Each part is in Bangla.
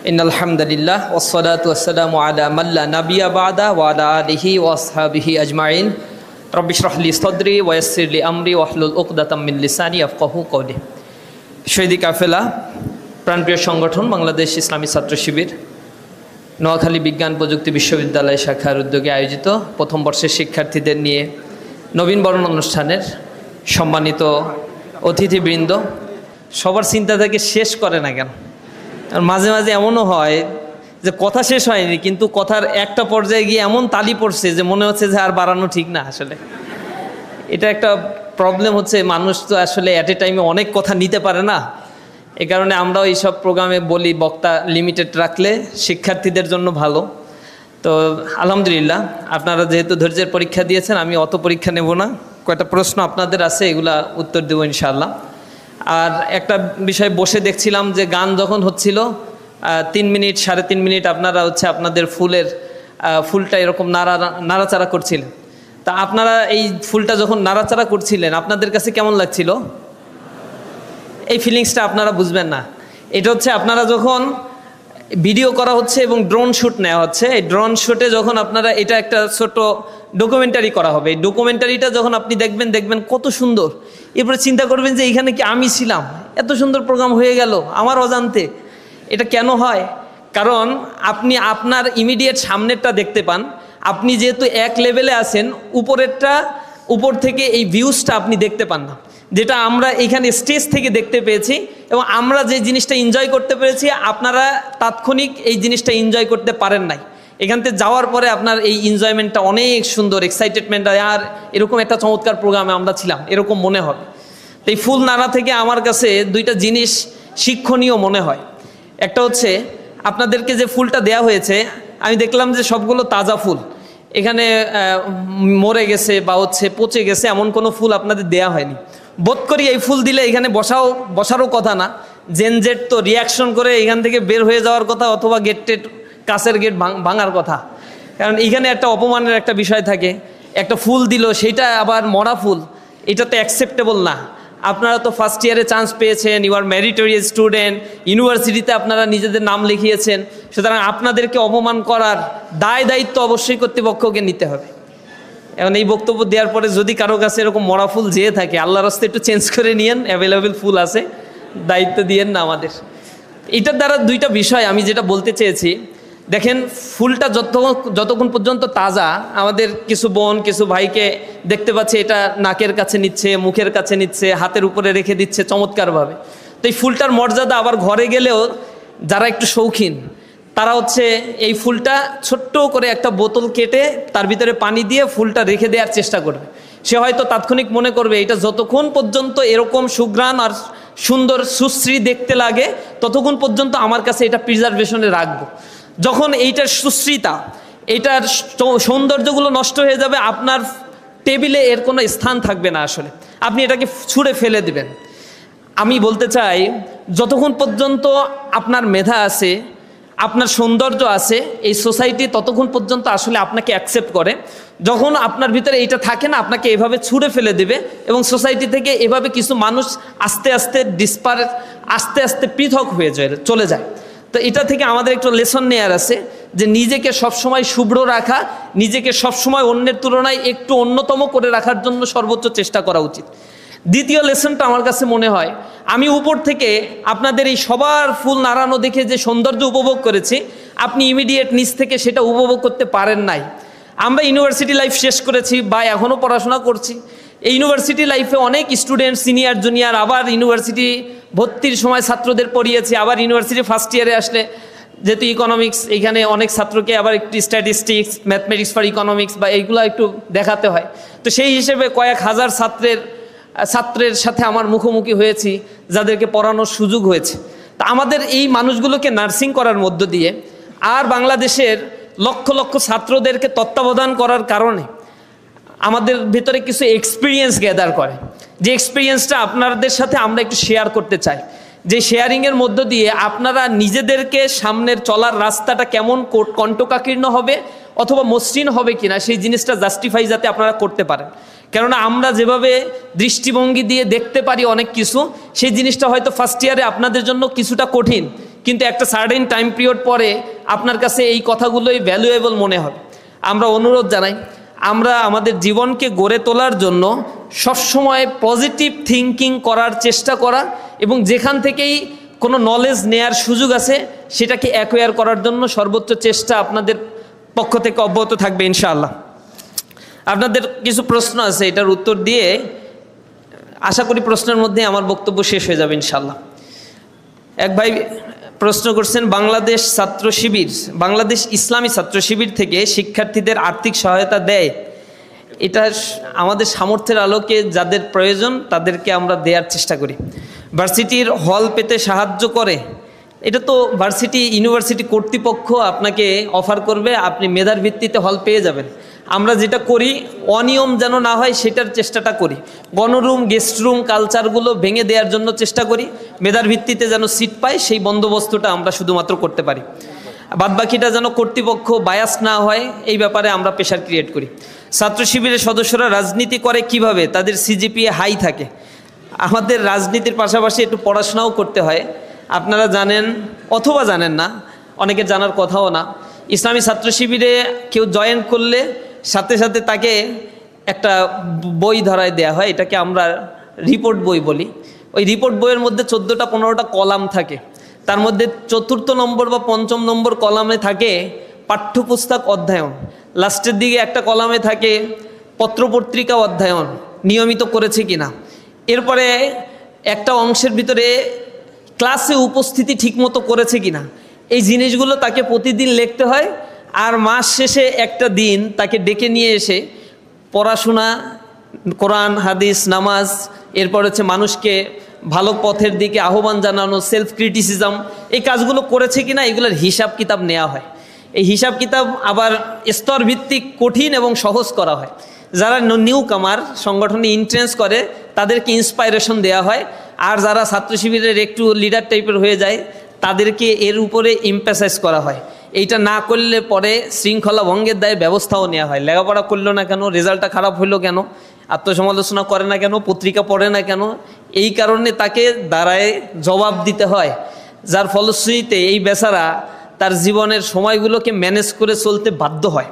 ইন্নাল হামদুলিল্লাহ ওয়াসসালাতু ওয়াসসালামু আলা মান লা নাবিয়্যা বা'দা ওয়া আলা আলিহি ওয়া আসহাবিহি আজমাইন। রব্বি ইশরাহ লি সাদরি ওয়া ইয়াসসির লি আমরি ওয়াহলুল উকদাতাম মিন লিসানি ইয়াফকাহু কওলি। শহীদি কাফেলা প্রাণপ্রিয় সংগঠন বাংলাদেশ ইসলামী ছাত্র শিবির নোয়াখালী বিজ্ঞান প্রযুক্তি বিশ্ববিদ্যালয় শাখার উদ্যোগে আয়োজিত প্রথম বর্ষের শিক্ষার্থীদের নিয়ে নবীনবরণ অনুষ্ঠানের সম্মানিত অতিথিবৃন্দ, সবার চিন্তা থেকে শেষ করে না কেন? আর মাঝে মাঝে এমনও হয় যে কথা শেষ হয়নি, কিন্তু কথার একটা পর্যায়ে গিয়ে এমন তালি পড়ছে যে মনে হচ্ছে যে আর বাড়ানো ঠিক না। আসলে এটা একটা প্রবলেম হচ্ছে, মানুষ তো আসলে অ্যাট এ টাইমে অনেক কথা নিতে পারে না। এ কারণে আমরাও এইসব প্রোগ্রামে বলি বক্তা লিমিটেড রাখলে শিক্ষার্থীদের জন্য ভালো। তো আলহামদুলিল্লাহ, আপনারা যেহেতু ধৈর্যের পরীক্ষা দিয়েছেন, আমি অত পরীক্ষা নেব না। কয়েকটা প্রশ্ন আপনাদের আছে, এগুলা উত্তর দেবো ইনশাআল্লাহ। আর একটা বিষয় বসে দেখছিলাম যে গান যখন হচ্ছিল 3 মিনিট 3.5 মিনিট আপনারা আপনাদের ফুলটা এরকম নাড়াচাড়া করছিলেন। তা আপনারা এই ফুলটা যখন নাড়াচাড়া করছিলেন আপনাদের কাছে কেমন লাগছিল? এই ফিলিংসটা আপনারা বুঝবেন না। এটা আপনারা যখন ভিডিও করা হচ্ছে এবং ড্রোন শ্যুট নেওয়া হচ্ছে, এই ড্রোন শ্যুটে যখন আপনারা এটা একটা ছোট ডকুমেন্টারি করা হবে, এই ডকুমেন্টারিটা যখন আপনি দেখবেন কত সুন্দর, এরপরে চিন্তা করবেন যে এইখানে কি আমি ছিলাম? এত সুন্দর প্রোগ্রাম হয়ে গেল আমার অজান্তে। এটা কেন হয়? কারণ আপনি আপনার ইমিডিয়েট সামনেরটা দেখতে পান। আপনি যেহেতু এক লেভেলে আছেন, উপর থেকে এই ভিউজটা আপনি দেখতে পান না, যেটা আমরা এখানে স্টেজ থেকে দেখতে পেয়েছি। এবং আমরা যে জিনিসটা এনজয় করতে পেরেছি, আপনারা তাৎক্ষণিক এই জিনিসটা এনজয় করতে পারেন নাই। এখান থেকে যাওয়ার পরে আপনার এই এনজয়মেন্টটা অনেক সুন্দর, এক্সাইটেডমেন্ট, আর এরকম একটা চমৎকার প্রোগ্রামে আমরা ছিলাম এরকম মনে হবে। তো এই ফুল নাড়া থেকে আমার কাছে দুইটা জিনিস শিক্ষণীয় মনে হয়। একটা আপনাদেরকে যে ফুলটা দেয়া হয়েছে, আমি দেখলাম যে সবগুলো তাজা ফুল। এখানে মরে গেছে বা পচে গেছে এমন কোনো ফুল আপনাদের দেয়া হয়নি। বোধ করি এই ফুল দিলে এখানে বসারও কথা না। জেনজেট তো রিয়াকশন করে এখান থেকে বের হয়ে যাওয়ার কথা, অথবা কাছের গেট ভাঙার কথা। কারণ এইখানে একটা অপমানের একটা বিষয় থাকে। একটা ফুল দিল, সেইটা আবার মরা ফুল, এটা তো অ্যাকসেপ্টেবল না। আপনারা তো ফার্স্ট ইয়ারে চান্স পেয়েছেন, ইউ আর মেরিটোরিয়াস স্টুডেন্ট, ইউনিভার্সিটিতে আপনারা নিজেদের নাম লিখিয়েছেন, সুতরাং আপনাদেরকে অপমান করার দায়িত্ব অবশ্যই কর্তৃপক্ষকে নিতে হবে। এখন এই বক্তব্য দেওয়ার পরে যদি কারো কাছে এরকম মরা ফুল যেয়ে থাকে, আল্লাহর রাস্তায় একটু চেঞ্জ করে নিয়েন, অ্যাভেলেবেল ফুল আছে, দায়িত্ব দিয়েন না আমাদের। এটার দ্বারা দুইটা বিষয় আমি যেটা বলতে চেয়েছি, দেখেন ফুলটা যতক্ষণ পর্যন্ত তাজা, আমাদের কিছু বোন কিছু ভাইকে দেখতে পাচ্ছে এটা নাকের কাছে নিচ্ছে, মুখের কাছে নিচ্ছে, হাতের উপরে রেখে দিচ্ছে চমৎকারভাবে। তো এই ফুলটার মর্যাদা আবার ঘরে গেলেও যারা একটু শৌখিন তারা এই ফুলটা ছোট্ট করে একটা বোতল কেটে তার ভিতরে পানি দিয়ে ফুলটা রেখে দেওয়ার চেষ্টা করবে। সে হয়তো তাৎক্ষণিক মনে করবে এটা যতক্ষণ পর্যন্ত এরকম সুঘ্রাণ আর সুন্দর সুশ্রী দেখতে লাগে ততক্ষণ পর্যন্ত আমার কাছে এটা প্রিজার্ভেশনে রাখবো। যখন এইটার সুশ্রীতা, এইটার সৌন্দর্যগুলো নষ্ট হয়ে যাবে, আপনার টেবিলে এর কোনো স্থান থাকবে না। আসলে আপনি এটাকে ছুঁড়ে ফেলে দিবেন। আমি বলতে চাই, যতক্ষণ পর্যন্ত আপনার মেধা আছে, আপনার সৌন্দর্য আছে, এই সোসাইটি ততক্ষণ পর্যন্ত আসলে আপনাকে অ্যাকসেপ্ট করে। যখন আপনার ভিতরে এইটা থাকে না, আপনাকে এভাবে ছুঁড়ে ফেলে দেবে। এবং সোসাইটি থেকে এভাবে কিছু মানুষ আস্তে আস্তে পৃথক হয়ে চলে যায়। তো এটা থেকে আমাদের একটু লেসন নেওয়ার আছে যে নিজেকে সবসময় শুভ্র রাখা, নিজেকে সবসময় অন্যের তুলনায় একটু অন্যতম করে রাখার জন্য সর্বোচ্চ চেষ্টা করা উচিত। দ্বিতীয় লেসনটা আমার কাছে মনে হয়, আমি উপর থেকে আপনাদের এই সবার ফুল নাড়ানো দেখে যে সৌন্দর্য উপভোগ করেছি, আপনি ইমিডিয়েট নিচ থেকে সেটা উপভোগ করতে পারেন নাই। আমরা ইউনিভার্সিটি লাইফ শেষ করেছি বা এখনও পড়াশোনা করছি। এই ইউনিভার্সিটি লাইফে অনেক স্টুডেন্ট, সিনিয়র জুনিয়র, আবার ইউনিভার্সিটি ভর্তির সময় ছাত্রদের পড়িয়েছি, আবার ইউনিভার্সিটি ফার্স্ট ইয়ারে আসলে যেহেতু ইকোনমিক্স, এইখানে অনেক ছাত্রকে আবার একটু স্ট্যাটিস্টিক্স, ম্যাথমেটিক্স ফর ইকোনমিক্স বা এইগুলো একটু দেখাতে হয়। তো সেই হিসেবে কয়েক হাজার ছাত্রের সাথে আমার মুখোমুখি হয়েছি, যাদেরকে পড়ানোর সুযোগ হয়েছে। তা আমাদের এই মানুষগুলোকে নার্সিং করার মধ্য দিয়ে আর বাংলাদেশের লক্ষ লক্ষ ছাত্রদেরকে তত্ত্বাবধান করার কারণে আমাদের ভিতরে কিছু এক্সপিরিয়েন্স গ্যাদার করে, যে এক্সপিরিয়েন্সটা আপনাদের সাথে আমরা একটু শেয়ার করতে চাই। যে শেয়ারিংয়ের মধ্য দিয়ে আপনারা নিজেদেরকে সামনের চলার রাস্তাটা কেমন কণ্টকাকীর্ণ হবে অথবা মসৃণ হবে কিনা সেই জিনিসটা জাস্টিফাই যাতে আপনারা করতে পারেন। কেননা আমরা যেভাবে দৃষ্টিভঙ্গি দিয়ে দেখতে পারি অনেক কিছু, সেই জিনিসটা হয়তো ফার্স্ট ইয়ারে আপনাদের জন্য কিছুটা কঠিন, কিন্তু একটা সার্টেন টাইম পিরিয়ড পরে আপনার কাছে এই কথাগুলোই ভ্যালুয়েবল মনে হবে। আমরা অনুরোধ জানাই, আমরা আমাদের জীবনকে গড়ে তোলার জন্য সবসময় পজিটিভ থিঙ্কিং করার চেষ্টা করা, এবং যেখান থেকেই কোনো নলেজ নেয়ার সুযোগ আছে সেটাকে অ্যাকোয়ার করার জন্য সর্বোচ্চ চেষ্টা আপনাদের পক্ষ থেকে অব্যাহত থাকবে ইনশাআল্লাহ। আপনাদের কিছু প্রশ্ন আছে, এটার উত্তর দিয়ে আশা করি প্রশ্নের মধ্যে আমার বক্তব্য শেষ হয়ে যাবে ইনশাআল্লাহ। এক ভাই প্রশ্ন করছেন, বাংলাদেশ ছাত্র শিবির, বাংলাদেশ ইসলামী ছাত্র শিবির থেকে শিক্ষার্থীদের আর্থিক সহায়তা দেয়, এটা আমাদের সামর্থ্যের আলোকে যাদের প্রয়োজন তাদেরকে আমরা দেওয়ার চেষ্টা করি। ভার্সিটির হল পেতে সাহায্য করে, এটা তো ইউনিভার্সিটি কর্তৃপক্ষ আপনাকে অফার করবে, আপনি মেধার ভিত্তিতে হল পেয়ে যাবেন। আমরা যেটা করি অনিয়ম যেন না হয় সেটার চেষ্টাটা করি, গণরুম গেস্ট রুম কালচারগুলো ভেঙে দেওয়ার জন্য চেষ্টা করি, মেধার ভিত্তিতে যেন সিট পায় সেই বন্দোবস্তটা আমরা শুধুমাত্র করতে পারি। বাদবাকিটা যেন কর্তৃপক্ষ বায়াস না হয় এই ব্যাপারে আমরা প্রেশার ক্রিয়েট করি। ছাত্র শিবিরের সদস্যরা রাজনীতি করে কিভাবে? তাদের সিজিপিএ হাই থাকে। আমাদের রাজনীতির পাশাপাশি একটু পড়াশোনাও করতে হয়। আপনারা জানেন অথবা জানেন না, অনেকে জানার কথাও না, ইসলামী ছাত্র শিবিরে কেউ জয়েন করলে সাথে সাথে তাকে একটা বই ধরায় দেয়া হয়, এটাকে আমরা রিপোর্ট বই বলি। ওই রিপোর্ট বইয়ের মধ্যে 14টা 15টা কলাম থাকে, তার মধ্যে 4র্থ নম্বর বা 5ম নম্বর কলামে থাকে পাঠ্যপুস্তক অধ্যয়ন, লাস্টের দিকে একটা কলামে থাকে পত্রপত্রিকা অধ্যয়ন নিয়মিত করেছে কিনা, এরপরে একটা অংশের ভিতরে ক্লাসে উপস্থিতি ঠিকমতো করেছে কিনা, এই জিনিসগুলো তাকে প্রতিদিন লিখতে হয়। আর মাস শেষে একটা দিন তাকে ডেকে নিয়ে এসে পড়াশোনা, কোরআন হাদিস নামাজ, এরপর হচ্ছে মানুষকে ভালো পথের দিকে আহ্বান জানানো, সেলফ ক্রিটিসিজম, এই কাজগুলো করেছে কিনা এগুলোর হিসাব কিতাব নেওয়া হয়। এই হিসাব কিতাব আবার স্তর ভিত্তিক কঠিন এবং সহজ করা হয়। যারা নিউ কামার সংগঠনে ইন্ট্রেন্স করে তাদেরকে ইন্সপাইরেশন দেওয়া হয়, আর যারা ছাত্র শিবিরের একটু লিডার টাইপের হয়ে যায় তাদেরকে এর উপরে এমফাসাইজ করা হয়। এইটা না করলে পরে শৃঙ্খলা ভঙ্গের দায়ে ব্যবস্থাও নেওয়া হয়। লেখাপড়া করলো না কেন, রেজাল্টটা খারাপ হইলো কেন, আত্মসমালোচনা করে না কেন, পত্রিকা পড়ে না কেন, এই কারণে তাকে দাঁড়ায় জবাব দিতে হয়। যার ফলশ্রুতিতে এই বেচারা তার জীবনের সময়গুলোকে ম্যানেজ করে চলতে বাধ্য হয়,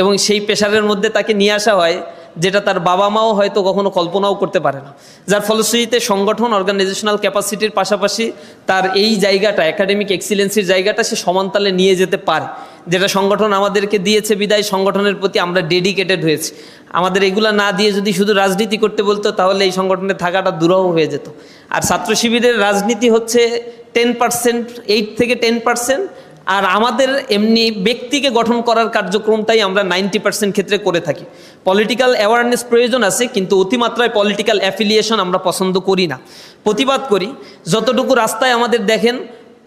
এবং সেই পেশারের মধ্যে তাকে নিয়ে আসা হয় যেটা তার বাবা মাও হয়তো কখনো কল্পনাও করতে পারে না। যার ফলশ্রুতিতে সংগঠন অর্গানাইজেশনাল ক্যাপাসিটির পাশাপাশি তার এই জায়গাটা, একাডেমিক এক্সিলেন্সির জায়গাটা সে সমানতালে নিয়ে যেতে পারে, যেটা সংগঠন আমাদেরকে দিয়েছে বিদায় সংগঠনের প্রতি আমরা ডেডিকেটেড হয়েছি। আমাদের এগুলা না দিয়ে যদি শুধু রাজনীতি করতে বলতো তাহলে এই সংগঠনে থাকাটা দুরূহ হয়ে যেত। আর ছাত্র শিবিরের রাজনীতি হচ্ছে 10%, 8 থেকে 10%, আর আমাদের এমনি ব্যক্তিকে গঠন করার কার্যক্রমটাই আমরা 90% ক্ষেত্রে করে থাকি। পলিটিক্যাল অ্যাওয়ারনেস প্রয়োজন আছে, কিন্তু অতিমাত্রায় পলিটিক্যাল অ্যাফিলিয়েশন আমরা পছন্দ করি না, প্রতিবাদ করি। যতটুকু রাস্তায় আমাদের দেখেন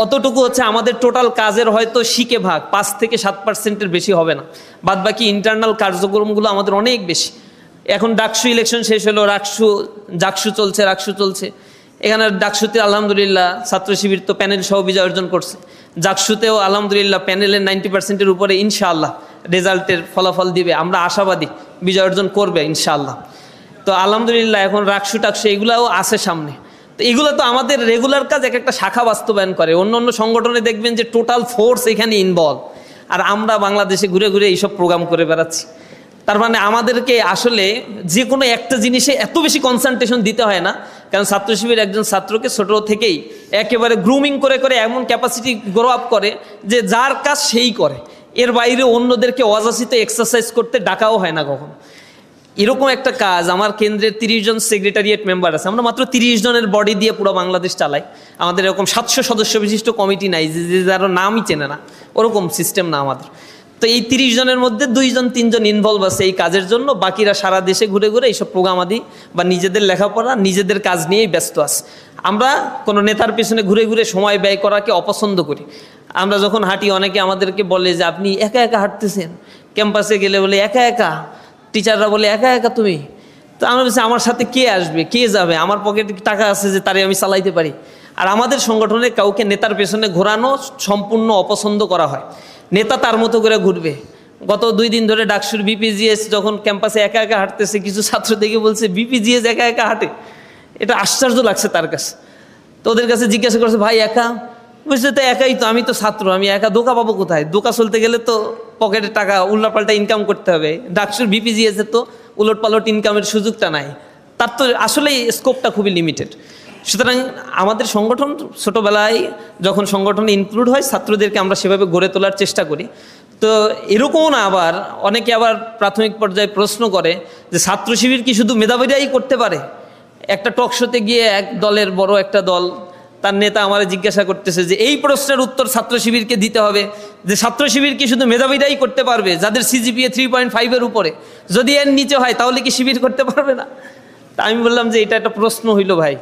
অতটুকু হচ্ছে আমাদের টোটাল কাজের হয়তো শিকে ভাগ 5 থেকে 7%-এর বেশি হবে না, বাদ বাকি ইন্টারনাল কার্যক্রমগুলো আমাদের অনেক বেশি। এখন ডাকসু ইলেকশন শেষ হলো, জাকসু চলছে। এখানে ডাকসুতে আলহামদুলিল্লাহ ছাত্র শিবির তো প্যানেল সহ বিজয় অর্জন করছে, জাকসুতেও আলহামদুলিল্লাহ প্যানেলের 90%-এর উপরে ইনশাআল্লাহ রেজাল্টের ফলাফল দিবে, আমরা আশাবাদী বিজয় অর্জন করবে ইনশাআল্লাহ। তো আলহামদুলিল্লাহ এখন টাকসু এগুলাও আছে সামনে। তো এগুলো তো আমাদের রেগুলার কাজ, এক একটা শাখা বাস্তবায়ন করে। অন্য অন্য সংগঠনে দেখবেন যে টোটাল ফোর্স এখানে ইনভলভ, আর আমরা বাংলাদেশে ঘুরে ঘুরে এইসব প্রোগ্রাম করে বেড়াচ্ছি। তার মানে আমাদেরকে আসলে যে কোনো একটা জিনিসে এত বেশি কনসেন্ট্রেশন দিতে হয় না, কারণ ছাত্র শিবির একজন ছাত্রকে ছোট থেকেই একেবারে গ্রুমিং করে করে এমন ক্যাপাসিটি গ্রো আপ করে যে যার কাজ সেই করে, এর বাইরে অন্যদেরকে অযাচিত এক্সারসাইজ করতে ডাকাও হয় না কখনো। এরকম একটা কাজ আমার কেন্দ্রের 30 জন সেক্রেটারিয়েট মেম্বার আছে, আমরা মাত্র 30 জনের বডি দিয়ে পুরো বাংলাদেশ চালাই। আমাদের এরকম 700 সদস্য বিশিষ্ট কমিটি নাই যে যারা নামই চেনে না, ওরকম সিস্টেম না আমাদের। তো এই 30 জনের মধ্যে 2 জন 3 জন ইনভলভ আছে এই কাজের জন্য, বাকিরা সারা দেশে ঘুরে ঘুরে এইসব প্রোগ্রাম আদি বা নিজেদের লেখাপড়া নিজেদের কাজ নিয়েই ব্যস্ত আছে। আমরা কোনো নেতার পিছনে ঘুরে ঘুরে সময় ব্যয় করাকে অপছন্দ করি। আমরা যখন হাঁটি অনেকে আমাদেরকে বলে যে আপনি একা একা হাঁটতেছেন, ক্যাম্পাসে গেলে বলে একা একা, টিচাররা বলে একা একা তুমি। তো আমরা বলছি আমার সাথে কে আসবে, কে যাবে, আমার পকেটে টাকা আছে যে তারে আমি চালাইতে পারি। আর আমাদের সংগঠনে কাউকে নেতার পেছনে ঘোরানো সম্পূর্ণ অপছন্দ করা হয়। নেতা তার মতো করে ঘুরবে। গত 2 দিন ধরে ডাকসুর বিপিজিএস যখন ক্যাম্পাসে একা একা হাঁটতেছে, কিছু ছাত্র দেখে বলছে বিপিজিএস একা একা হাঁটে, এটা আশ্চর্য লাগছে তার কাছে। তো ওদের কাছে জিজ্ঞাসা করছে ভাই একা, বুঝতে তো একাই তো, আমি তো ছাত্র, আমি একা ধোকা পাবো কোথায়? ধোকা চলতে গেলে তো পকেটে টাকা উল্টাপাল্টা ইনকাম করতে হবে। ডাকসুর বিপিজিএসে তো উলট পালট ইনকামের সুযোগটা নাই, তার তো আসলেই স্কোপটা খুবই লিমিটেড। সুতরাং আমাদের সংগঠন ছোটোবেলায় যখন সংগঠনে ইনক্লুড হয়, ছাত্রদেরকে আমরা সেভাবে গড়ে তোলার চেষ্টা করি। তো এরকমও না, আবার অনেকে আবার প্রাথমিক পর্যায়ে প্রশ্ন করে যে ছাত্র শিবির কি শুধু মেধাবীরাই করতে পারে? একটা টক শোতে গিয়ে এক দলের বড় একটা দল, তার নেতা আমার জিজ্ঞাসা করতেছে যে এই প্রশ্নের উত্তর ছাত্র শিবিরকে দিতে হবে, যে ছাত্র শিবির কি শুধু মেধাবীরাই করতে পারবে যাদের সিজিপিএ 3.5-এর উপরে? যদি এর নিচে হয় তাহলে কি শিবির করতে পারবে না? তা আমি বললাম যে এটা একটা প্রশ্ন হইল ভাই,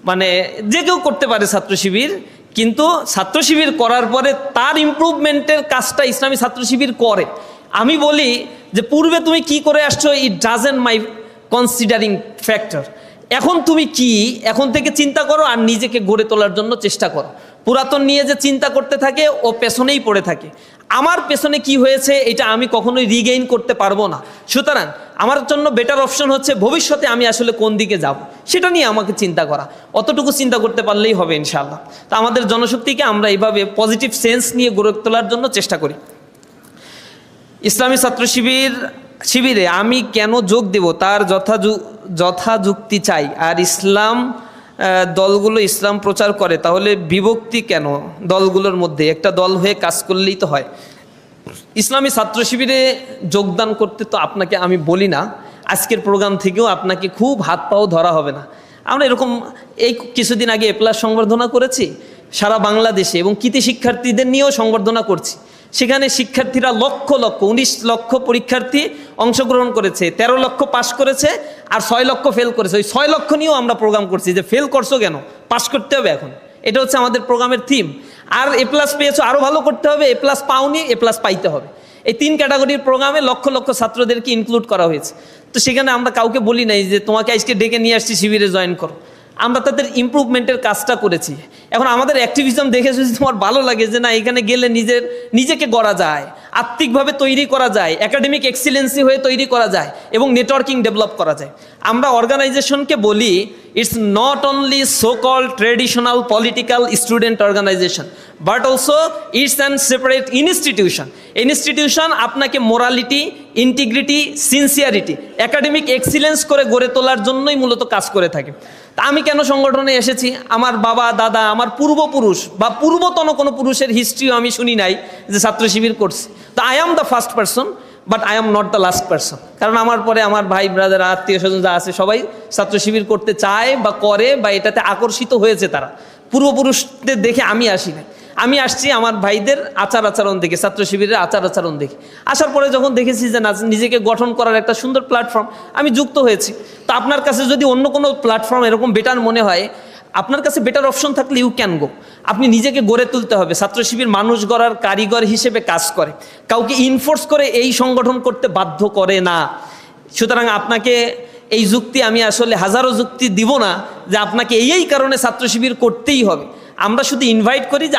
মানে যে কেউ করতে পারে ছাত্র শিবির, কিন্তু ছাত্র শিবির করার পরে তার ইমপ্রুভমেন্টের কাজটা ইসলামী ছাত্র শিবির করে। আমি বলি যে পূর্বে তুমি কি করে আসছো, it doesn't my considering factor. এখন তুমি কি এখন থেকে চিন্তা করো আর নিজেকে গড়ে তোলার জন্য চেষ্টা করো। পুরাতন নিয়ে যে চিন্তা করতে থাকে ও পেছনেই পড়ে থাকে। আমার পেছনে কি হয়েছে এটা আমি কখনোই রিগেইন করতে পারবো না। সুতরাং আমার জন্য বেটার অপশন হচ্ছে ভবিষ্যতে আমি আসলে কোন দিকে যাব সেটা নিয়ে আমাকে চিন্তা করা। অতটুকু চিন্তা করতে পারলেই হবে ইনশাআল্লাহ। তো আমাদের জনশক্তিকে আমরা এইভাবে পজিটিভ সেন্স নিয়ে গড়ে তোলার জন্য চেষ্টা করি। ইসলামী ছাত্র শিবিরে আমি কেন যোগ দেব তার যথাযুক্তি চাই। আর ইসলাম দলগুলো ইসলাম প্রচার করে, তাহলে বিভক্তি কেন দলগুলোর মধ্যে? একটা দল হয়ে কাজ করলেই তো হয়। ইসলামী ছাত্র শিবিরে যোগদান করতে তো আপনাকে আমি বলি না, আজকের প্রোগ্রাম থেকেও আপনাকে খুব হাত পাও ধরা হবে না। আমরা এরকম এই কিছুদিন আগে এপ্লাস সংবর্ধনা করেছি সারা বাংলাদেশে, এবং কৃতি শিক্ষার্থীদের নিয়েও সংবর্ধনা করছি। সেখানে শিক্ষার্থীরা লক্ষ 19 লক্ষ পরীক্ষার্থী অংশগ্রহণ করেছে, 13 লক্ষ পাশ করেছে আর 6 লক্ষ ফেল করেছে। ওই 6 লক্ষ নিয়েও আমরা প্রোগ্রাম করছি যে ফেল করছো কেন, পাশ করতে হবে এখন। এটা হচ্ছে আমাদের প্রোগ্রামের থিম। আর এ প্লাস পেয়েছো, আরও ভালো করতে হবে, এ প্লাস পাওনি, এ প্লাস পাইতে হবে। এই 3 ক্যাটাগরির প্রোগ্রামে লক্ষ লক্ষ ছাত্রদেরকে ইনক্লুড করা হয়েছে। তো সেখানে আমরা কাউকে বলি নাই যে তোমাকে আজকে ডেকে নিয়ে আসছি শিবিরে জয়েন করো। আমরা তাদের ইমপ্রুভমেন্টের কাজটা করেছি। এখন আমাদের অ্যাক্টিভিজম দেখে যদি তোমার ভালো লাগে যে না এখানে গেলে নিজেকে গড়া যায়, আত্মিকভাবে তৈরি করা যায়, একাডেমিক এক্সিলেন্সি হয়ে তৈরি করা যায় এবং নেটওয়ার্কিং ডেভেলপ করা যায়। আমরা অর্গানাইজেশনকে বলি it's not only so called traditional political student organisation, but also it's an separate institution. Institution আপনাকে morality, integrity, sincerity, academic excellence করে গড়ে তোলার জন্যই মূলত কাজ করে থাকে। তা আমি কেন সংগঠনে এসেছি? আমার বাবা দাদা, আমার পূর্বপুরুষ বা পূর্বতন কোনো পুরুষের হিস্ট্রিও আমি শুনি নাই যে ছাত্র শিবির করছে। তো I am the first person, but I am not the last person. কারণ আমার পরে আমার ভাই ব্রাদার, আত্মীয় স্বজন যা আছে সবাই ছাত্র শিবির করতে চায় বা করে বা এটাতে আকর্ষিত হয়েছে। তারা পূর্বপুরুষদের দেখে আমি আসি না, আমি আসছি আমার ভাইদের আচার আচরণ দেখে, ছাত্র শিবিরের আচার আচরণ দেখে। আসার পরে যখন দেখেছি যে না, নিজেকে গঠন করার একটা সুন্দর প্ল্যাটফর্ম, আমি যুক্ত হয়েছি। তো আপনার কাছে যদি অন্য কোনো প্ল্যাটফর্ম এরকম বেটার মনে হয়, আপনার কাছে বেটার অপশন থাকলে ইউ ক্যান গো। আপনি নিজেকে গড়ে তুলতে হবে। ছাত্র শিবির মানুষ গড়ার কারিগর হিসেবে কাজ করে, কাউকে ইনফোর্স করে এই সংগঠন করতে বাধ্য করে না। সুতরাং আপনাকে এই যুক্তি আমি আসলে হাজারো যুক্তি দিব না যে আপনাকে এই কারণে ছাত্র শিবির করতেই হবে। আমরা শুধু ইনভাইট করি যে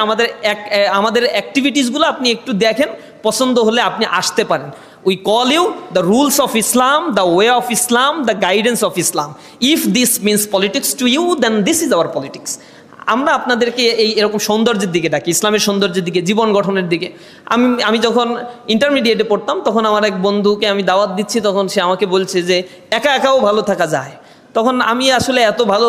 আমাদের অ্যাক্টিভিটিসগুলো আপনি একটু দেখেন, পছন্দ হলে আপনি আসতে পারেন। We call you the rules of Islam, the way of Islam, the guidance of Islam. If this means politics to you, then this is our politics. আমরা আপনাদেরকে এরকম সৌন্দর্যের দিকে ডাকি, ইসলামের সৌন্দর্যের দিকে, জীবন গঠনের দিকে। আমি যখন ইন্টারমিডিয়েটে পড়তাম তখন আমার এক বন্ধুকে আমি দাওয়াত দিচ্ছি, তখন সে আমাকে বলছে যে একাও ভালো থাকা যায়। তখন আমি আসলে এত ভালো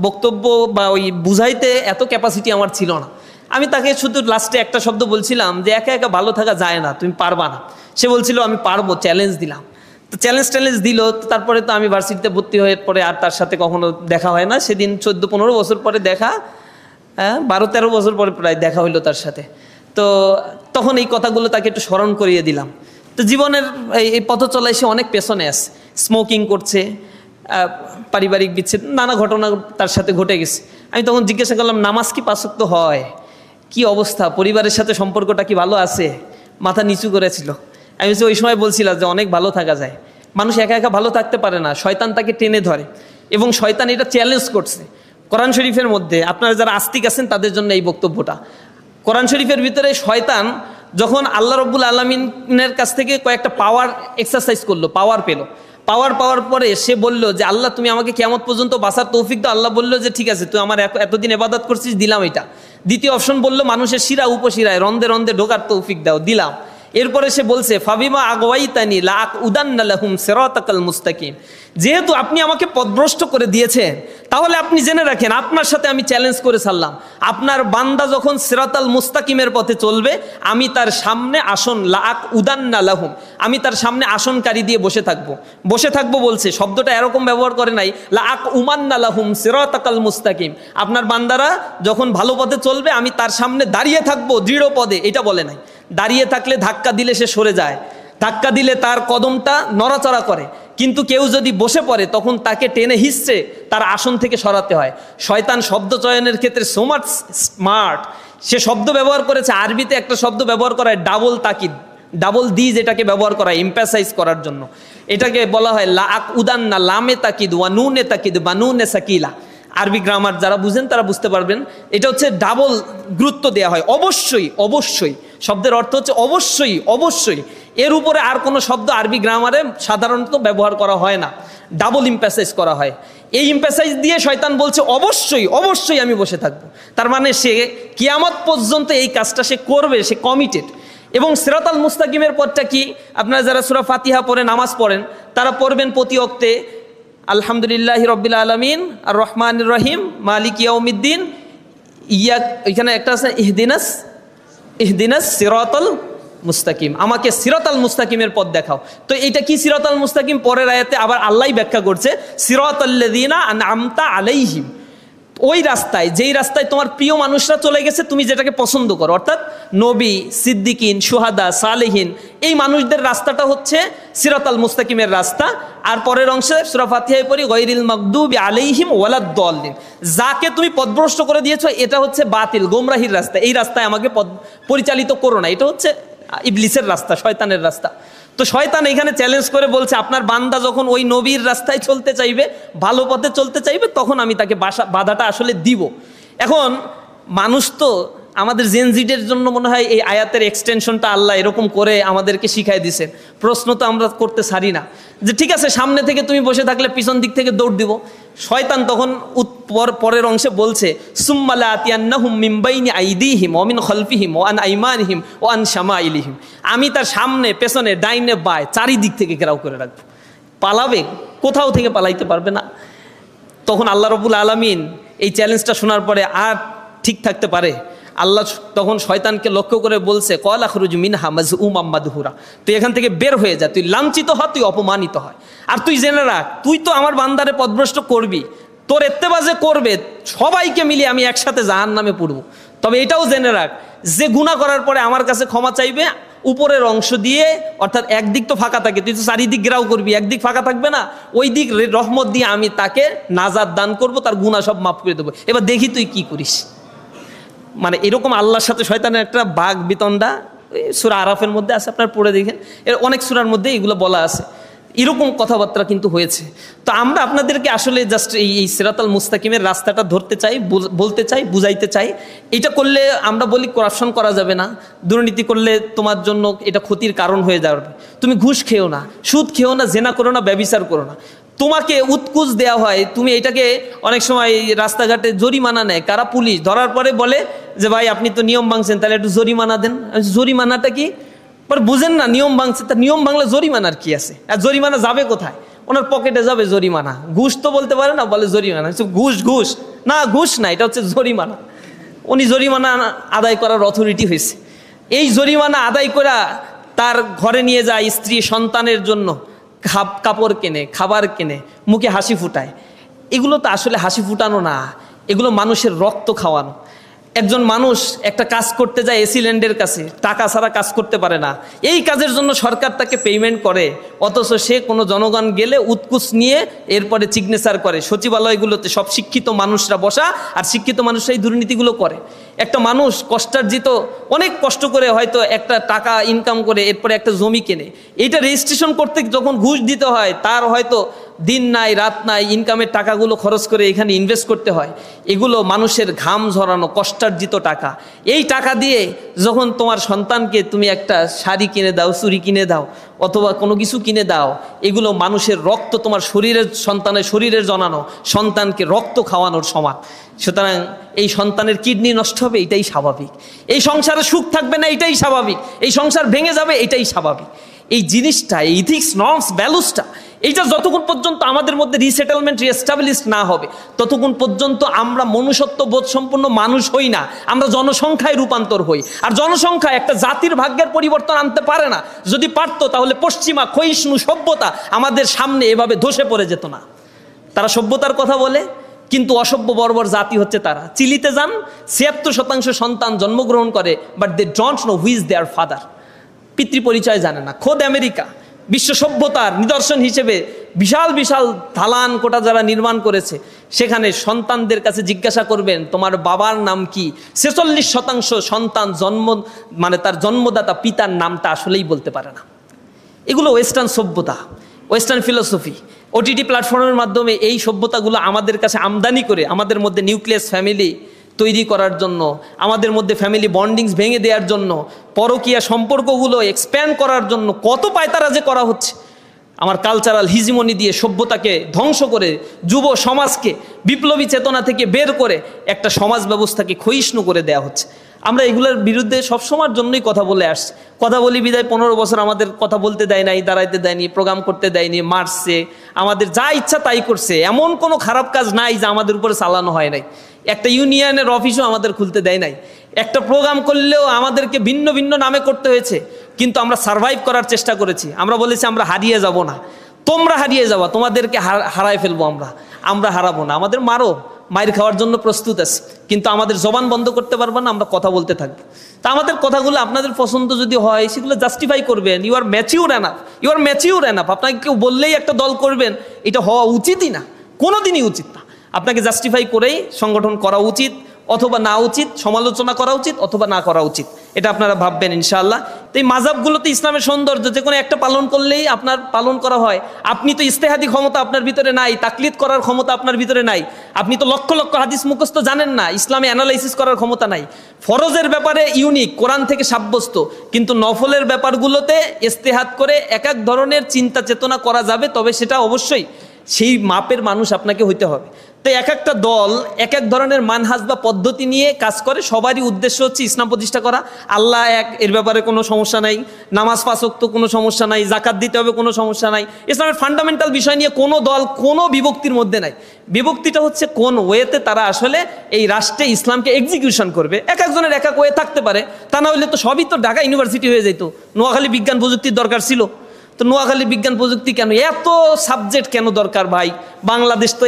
বক্তব্য বা ওই বুঝাইতে এত ক্যাপাসিটি আমার ছিল না। আমি তাকে শুধু লাস্টে একটা শব্দ বলছিলাম যে একা ভালো থাকা যায় না, তুমি পারবা না। সে বলছিল আমি পারবো, চ্যালেঞ্জ দিলাম। তো চ্যালেঞ্জ দিল। তারপরে তো আমি ভার্সিটিতে ভর্তি হয়ে পরে আর তার সাথে কখনো দেখা হয় না। সেদিন 14-15 বছর পরে দেখা, 12-13 বছর পরে প্রায় দেখা হইলো তার সাথে। তো তখন এই কথাগুলো তাকে একটু স্মরণ করিয়ে দিলাম। তো জীবনের এই পথ চলায় সে অনেক পেছনে আছে, স্মোকিং করছে, পারিবারিক বিচ্ছেদ, নানা ঘটনা তার সাথে ঘটে গেছে। আমি তখন জিজ্ঞাসা করলাম নামাজ কি 5 ওয়াক্ত হয়? কি অবস্থা, পরিবারের সাথে সম্পর্কটা কি ভালো আছে? মাথা নিচু করেছিল। আমি ওই সময় বলছিলাম যে অনেক ভালো থাকা যায়। মানুষ একা ভালো থাকতে পারে না, শয়তান তাকে টেনে ধরে এবং শয়তান এটা চ্যালেঞ্জ করছে। কোরআন শরীফের মধ্যে আপনারা যারা আস্তিক আছেন তাদের জন্য এই বক্তব্যটা। কোরআন শরীফের ভিতরে শয়তান যখন আল্লাহ রব্বুল আলামিনের কাছ থেকে কয়েকটা পাওয়ার এক্সারসাইজ করলো, পাওয়ার পেল। পাওয়ার পরে সে বলল যে আল্লাহ তুমি আমাকে কিয়ামত পর্যন্ত বাঁচার তৌফিক দাও। আল্লাহ বলল যে ঠিক আছে, তুই আমার এতদিন ইবাদত করছিস, দিলাম এটা। দ্বিতীয় অপশন বললো মানুষের শিরা উপশিরায় রন্ধে রন্ধে ঢোকার তৌফিক দাও, দিলাম। এরপরে সে বলছে ফাবিমা আগওয়াইতানি লাআকউদান্না লাহুম সিরাতাকাল মুস্তাকিম, যেহেতু আপনি আমাকে পথভ্রষ্ট করে দিয়েছেন, তাহলে আপনি জেনে রাখেন আপনার সাথে আমি চ্যালেঞ্জ করে ছাড়লাম, আপনার বান্দা যখন সিরাতাল মুস্তাকিমের পথে চলবে আমি তার সামনে আসন লাআকউদান্না লাহুম, আমি তার সামনে আসনকারী দিয়ে বসে থাকবো। বসে থাকবো বলছে, শব্দটা এরকম ব্যবহার করে নাই লাআকউমান্না লাহুম সিরাতাকাল মুস্তাকিম, আপনার বান্দারা যখন ভালো পথে চলবে আমি তার সামনে দাঁড়িয়ে থাকবো দৃঢ় পদে, এটা বলে নাই। দাঁড়িয়ে থাকলে ধাক্কা দিলে সে সরে যায়, ধাক্কা দিলে তার কদমটা নড়াচড়া করে, কিন্তু কেউ যদি বসে পড়ে তখন তাকে টেনে হিঁচড়ে তার আসন থেকে সরাতে হয়। শয়তান শব্দ চয়নের ক্ষেত্রে সো মাচ স্মার্ট, সে শব্দ ব্যবহার করেছে, আরবিতে একটা শব্দ ব্যবহার করা হয় ডাবল তাকিদ, ডাবল দি, যেটাকে ব্যবহার করা হয় এমফ্যাসাইজ করার জন্য। এটাকে বলা হয় লাআকউদান্না, লামে তাকিদ ওয়া নুনে তাকিদ বা নুনে সাকিলা। আরবি গ্রামার যারা বুঝেন তারা বুঝতে পারবেন, এটা হচ্ছে ডাবল গুরুত্ব দেওয়া হয়। অবশ্যই অবশ্যই শব্দের অর্থ হচ্ছে অবশ্যই অবশ্যই, এর উপরে আর কোনো শব্দ আরবি গ্রামারে সাধারণত ব্যবহার করা হয় না, ডাবল ইমপ্যাসাইজ করা হয়। এই ইমপ্যাসাইজ দিয়ে শয়তান বলছে অবশ্যই অবশ্যই আমি বসে থাকবো, তার মানে সে কিয়ামত পর্যন্ত এই কাজটা সে করবে, সে কমিটেড। এবং সিরাতাল মুস্তাকিমের পথটা কি, আপনারা যারা সূরা ফাতিহা পড়ে নামাজ পড়েন তারা পড়বেন প্রতি ওয়াক্তে আলহামদুলিল্লাহি রাব্বিল আলামিন আর রহমানির রহিম মালিক ইয়াউমিদ্দিন এখানে একটা আছে ইহদিনাস সিরাতাল মুস্তাকিম, আমাকে সিরাতাল মুস্তাকিমের পথ দেখাও। তো এটা কি সিরাতাল মুস্তাকিম, পরের আয়াতে আবার আল্লাহই ব্যাখ্যা করছে সিরাতাল্লাযীনা আনআমতা আলাইহিম, ওই রাস্তায় যেই রাস্তায় তোমার প্রিয় মানুষরা চলে গেছে, তুমি যেটাকে পছন্দ করো, অর্থাৎ নবী, সিদ্দিকিন, শুহাদা, সালেহিন, এই মানুষদের রাস্তাটা হচ্ছে সিরাতাল মুস্তাকিমের রাস্তা। আর পরের অংশে সূরা ফাতিহায় পড়ি গায়রিল মাগদুবি আলাইহিম ওয়ালাদ-দাল্লিন, যাকে তুমি পথভ্রষ্ট করে দিয়েছো এটা হচ্ছে বাতিল গোমরাহির রাস্তা, এই রাস্তায় আমাকে পরিচালিত করো না, এটা হচ্ছে ইবলিসের রাস্তা, শয়তানের রাস্তা। তো শয়তান এখানে চ্যালেঞ্জ করে বলছে আপনার বান্দা যখন ওই নবীর রাস্তায় চলতে চাইবে, ভালো পথে চলতে চাইবে, তখন আমি তাকে বাধাটা আসলে দিব। এখন মানুষ তো আমাদের জেনজিডের জন্য মনে হয় এই আয়াতের এক্সটেনশনটা আল্লাহ এরকম করে আমাদেরকে শিখাই দিয়েছেন। প্রশ্ন তো আমরা করতে ছাড়ি না যে ঠিক আছে সামনে থেকে তুমি বসে থাকলে পিছন দিক থেকে দৌড় দিব। শয়তান তখন পরের অংশে বলছে সুম্মা লাআতিয়ান্নাহুম মিন বাইনি আইদিহিম ওয়া মিন খালফিহিম ওয়া আন আইমানিহিম ওয়া আন শামাইলিহিম, আমি তার সামনে পেছনে ডাইনে বাঁয়ে চারিদিক থেকে ঘেরাও করে রাখবো। পালাবে, কোথাও থেকে পালাইতে পারবে না। তখন আল্লাহ রাব্বুল আলামিন এই চ্যালেঞ্জটা শোনার পরে আর ঠিক থাকতে পারে? আল্লাহ তখন শয়তানকে লক্ষ্য করে বলছে ক্বালা খরুজ মিনহা মাযউমান মাদহুরা, তুই এখান থেকে বের হয়ে যা, তুই লাঞ্ছিত হ, তুই অপমানিত হয়। আর তুই জেনে রাখ তুই তো আমার বান্দারে পথভ্রষ্ট করবি, তোর ইত্তেবাজে করবে, সবাইকে মিলিয়ে আমি একসাথে জাহান্নামে পড়ব। তবে এটাও জেনে রাখ যে গুনাহ করার পরে আমার কাছে ক্ষমা চাইবে উপরের অংশ দিয়ে, অর্থাৎ একদিক তো ফাঁকা থাকে, তুই তো চারিদিক ঘেরাও করবি, একদিক ফাঁকা থাকবে না, ওই দিক রহমত দিয়ে আমি তাকে নাজাত দান করব, তার গুনাহ সব মাফ করে দেবো। এবার দেখি তুই কি করিস। মানে এরকম আল্লাহর সাথে শয়তানের একটা বাগ বিতণ্ডা সূরা আরাফের মধ্যে আছে, আপনার পড়ে দেখেন, এর অনেক সূরার মধ্যে এগুলো বলা আছে, এরকম কথাবার্তা কিন্তু হয়েছে। তো আমরা আপনাদেরকে আসলে জাস্ট এই সিরাতাল মুস্তাকিমের রাস্তাটা ধরতে চাই, বলতে চাই, বুঝাইতে চাই। এটা করলে আমরা বলি করাপশন করা যাবে না, দুর্নীতি করলে তোমার জন্য এটা ক্ষতির কারণ হয়ে যাবে। তুমি ঘুষ খেও না, সুদ খেও না, জেনা করো না, ব্যভিচার করো না। তোমাকে উৎকুচ দেওয়া হয়, তুমি এটাকে অনেক সময় রাস্তাঘাটে জরিমানা নেয় কারা, পুলিশ ধরার পরে বলে যে ভাই আপনি তো নিয়ম ভাঙছেন, তাহলে একটু জরিমানা দেন। জরিমানাটা কি বুঝেন না, নিয়ম ভাঙছে, তা নিয়ম ভাঙলে জরিমানার কি আছে? আর জরিমানা যাবে কোথায়? ওনার পকেটে যাবে জরিমানা। ঘুষ তো বলতে পারে না, বলে জরিমানা। ঘুষ ঘুষ না, ঘুষ না, এটা হচ্ছে জরিমানা। উনি জরিমানা আদায় করার অথরিটি হয়েছে। এই জরিমানা আদায় করা তার ঘরে নিয়ে যায়, স্ত্রী সন্তানের জন্য কাপড় কেনে, খাবার কেনে, মুখে হাসি ফুটায়। এগুলো তো আসলে হাসি ফুটানো না, এগুলো মানুষের রক্ত খাওয়ানো। একজন মানুষ একটা কাজ করতে যায় এসিল্যান্ডের কাছে, টাকা ছাড়া কাজ করতে পারে না, এই কাজের জন্য সরকার তাকে পেমেন্ট করে, অথচ সে কোনো জনগণ গেলে উৎকুচ নিয়ে এরপরে সিগনেচার করে। সচিবালয়গুলোতে সব শিক্ষিত মানুষরা বসা, আর শিক্ষিত মানুষরাই দুর্নীতিগুলো করে। একটা মানুষ কষ্টার্জিত অনেক কষ্ট করে হয়তো একটা টাকা ইনকাম করে এরপরে একটা জমি কেনে, এইটা রেজিস্ট্রেশন করতে যখন ঘুষ দিতে হয়, তার হয়তো দিন নাই রাত নাই ইনকামের টাকাগুলো খরচ করে এখানে ইনভেস্ট করতে হয়, এগুলো মানুষের ঘাম ঝরানো কষ্টার্জিত টাকা। এই টাকা দিয়ে যখন তোমার সন্তানকে তুমি একটা শাড়ি কিনে দাও, চুড়ি কিনে দাও, অথবা কোনো কিছু কিনে দাও, এগুলো মানুষের রক্ত, তোমার সন্তানের শরীরের জনানো সন্তানকে রক্ত খাওয়ানোর সমান। সুতরাং এই সন্তানের কিডনি নষ্ট হবে, এটাই স্বাভাবিক। এই সংসারে সুখ থাকবে না, এটাই স্বাভাবিক। এই সংসার ভেঙে যাবে, এটাই স্বাভাবিক। এই জিনিসটা, এই ইথিক্স, নর্মস, ভ্যালুসটা, এইটা যতক্ষণ পর্যন্ত আমাদের মধ্যে রিসেটেলমেন্ট, রিএস্টাবলিশ না হবে, ততক্ষণ পর্যন্ত আমরা মনুষ্যত্ব বোধ সম্পন্ন মানুষ হই না, আমরা জনসংখ্যায় রূপান্তর হই। আর জনসংখ্যা একটা জাতির ভাগ্যের পরিবর্তন আনতে পারে না। যদি পারতো তাহলে পশ্চিমা ক্ষয়িষ্ণু সভ্যতা আমাদের সামনে এভাবে ধসে পড়ে যেত না। তারা সভ্যতার কথা বলে, কিন্তু অসভ্য বর্বর জাতি হচ্ছে তারা। চিলিতে যান, ৭৬% সন্তান জন্মগ্রহণ করে, but they don't know who is their father. পিতৃ পরিচয় জানে না। খোদ আমেরিকা বিশ্ব সভ্যতার নিদর্শন হিসেবে বিশাল বিশাল দালান কোটা যারা নির্মাণ করেছে, সেখানে সন্তানদের কাছে জিজ্ঞাসা করবেন তোমার বাবার নাম কি, ৪৬% সন্তান তার জন্মদাতা পিতার নামটা আসলেই বলতে পারে না। এগুলো ওয়েস্টার্ন সভ্যতা, ওয়েস্টার্ন ফিলোসফি। ওটিটি প্ল্যাটফর্মের মাধ্যমে এই সভ্যতাগুলো আমাদের কাছে আমদানি করে আমাদের মধ্যে নিউক্লিয়াস ফ্যামিলি তৈরি করার জন্য, আমাদের মধ্যে ফ্যামিলি বন্ডিংস ভেঙে দেওয়ার জন্য, পরকীয়া সম্পর্কগুলো এক্সপ্যান্ড করার জন্য কত পায়তারা যে করা হচ্ছে। আমার কালচারাল হিজিমনি দিয়ে সভ্যতাকে ধ্বংস করে, যুব সমাজকে বিপ্লবী চেতনা থেকে বের করে একটা সমাজ ব্যবস্থাকে ক্ষয়িষ্ণু করে দেওয়া হচ্ছে। আমরা এগুলোর বিরুদ্ধে সবসময়ের জন্যই কথা বলে আসছি। কথা বলি বিদায় ১৫ বছর আমাদের কথা বলতে দেয় নাই, দাঁড়াইতে দেয়নি, প্রোগ্রাম করতে দেয়নি, মারছে, আমাদের যা ইচ্ছা তাই করছে। এমন কোনো খারাপ কাজ নাই যা আমাদের উপরে চালানো হয় নাই। একটা ইউনিয়নের অফিসও আমাদের খুলতে দেয় নাই। একটা প্রোগ্রাম করলেও আমাদেরকে ভিন্ন ভিন্ন নামে করতে হয়েছে, কিন্তু আমরা সারভাইভ করার চেষ্টা করেছি। আমরা বলেছি আমরা হারিয়ে যাব না, তোমরা হারিয়ে যাবা, তোমাদেরকে হারায় ফেলবো আমরা হারাবো না। আমাদের মায়ের খাওয়ার জন্য প্রস্তুত আছি, কিন্তু আমাদের জবান বন্ধ করতে পারবো না, আমরা কথা বলতে থাকবো। তা আমাদের কথাগুলো আপনাদের পছন্দ যদি হয়, সেগুলো জাস্টিফাই করবেন। You are mature enough. আপনাকে কেউ বললেই একটা দল করবেন, এটা হওয়া উচিতই না, কোনোদিনই উচিত না। আপনাকে জাস্টিফাই করেই সংগঠন করা উচিত, অথবা না উচিত, সমালোচনা করা উচিত অথবা না করা উচিত, এটা আপনারা ভাববেন ইনশাআল্লাহ। তো এই মাযহাবগুলোতে ইসলামের সৌন্দর্য, যে কোনো একটা পালন করলেই আপনার পালন করা হয়। আপনি তো ইজতেহাদি ক্ষমতা আপনার ভিতরে নাই, তাকলিদ করার ক্ষমতা আপনার ভিতরে নাই। আপনি তো লক্ষ লক্ষ হাদিস মুখস্থ জানেন না, ইসলামে অ্যানালাইসিস করার ক্ষমতা নাই। ফরজের ব্যাপারে ইউনিক, কোরআন থেকে সাব্যস্ত, কিন্তু নফলের ব্যাপারগুলোতে ইজতেহাদ করে এক এক ধরনের চিন্তা চেতনা করা যাবে, তবে সেটা অবশ্যই সেই মাপের মানুষ আপনাকে হইতে হবে। তো এক একটা দল এক এক ধরনের মানহাজ বা পদ্ধতি নিয়ে কাজ করে, সবারই উদ্দেশ্য হচ্ছে ইসলাম প্রতিষ্ঠা করা। আল্লাহ এক, এর ব্যাপারে কোনো সমস্যা নাই। নামাজ ৫ ওয়াক্ত কোনো সমস্যা নাই। জাকাত দিতে হবে কোনো সমস্যা নাই। ইসলামের ফান্ডামেন্টাল বিষয় নিয়ে কোনো দল কোনো বিভক্তির মধ্যে নাই। বিভক্তিটা হচ্ছে কোন ওয়েতে তারা আসলে এই রাষ্ট্রে ইসলামকে এক্সিকিউশন করবে। এক একজনের এক এক ওয়ে থাকতে পারে, তা না হলে তো সবই তো ঢাকা ইউনিভার্সিটি হয়ে যেত। নোয়াখালী বিজ্ঞান প্রযুক্তির দরকার ছিল, তো নোয়াখালী বিজ্ঞান প্রযুক্তি কেন, এত সাবজেক্ট কেন দরকার ভাই? বাংলাদেশ তো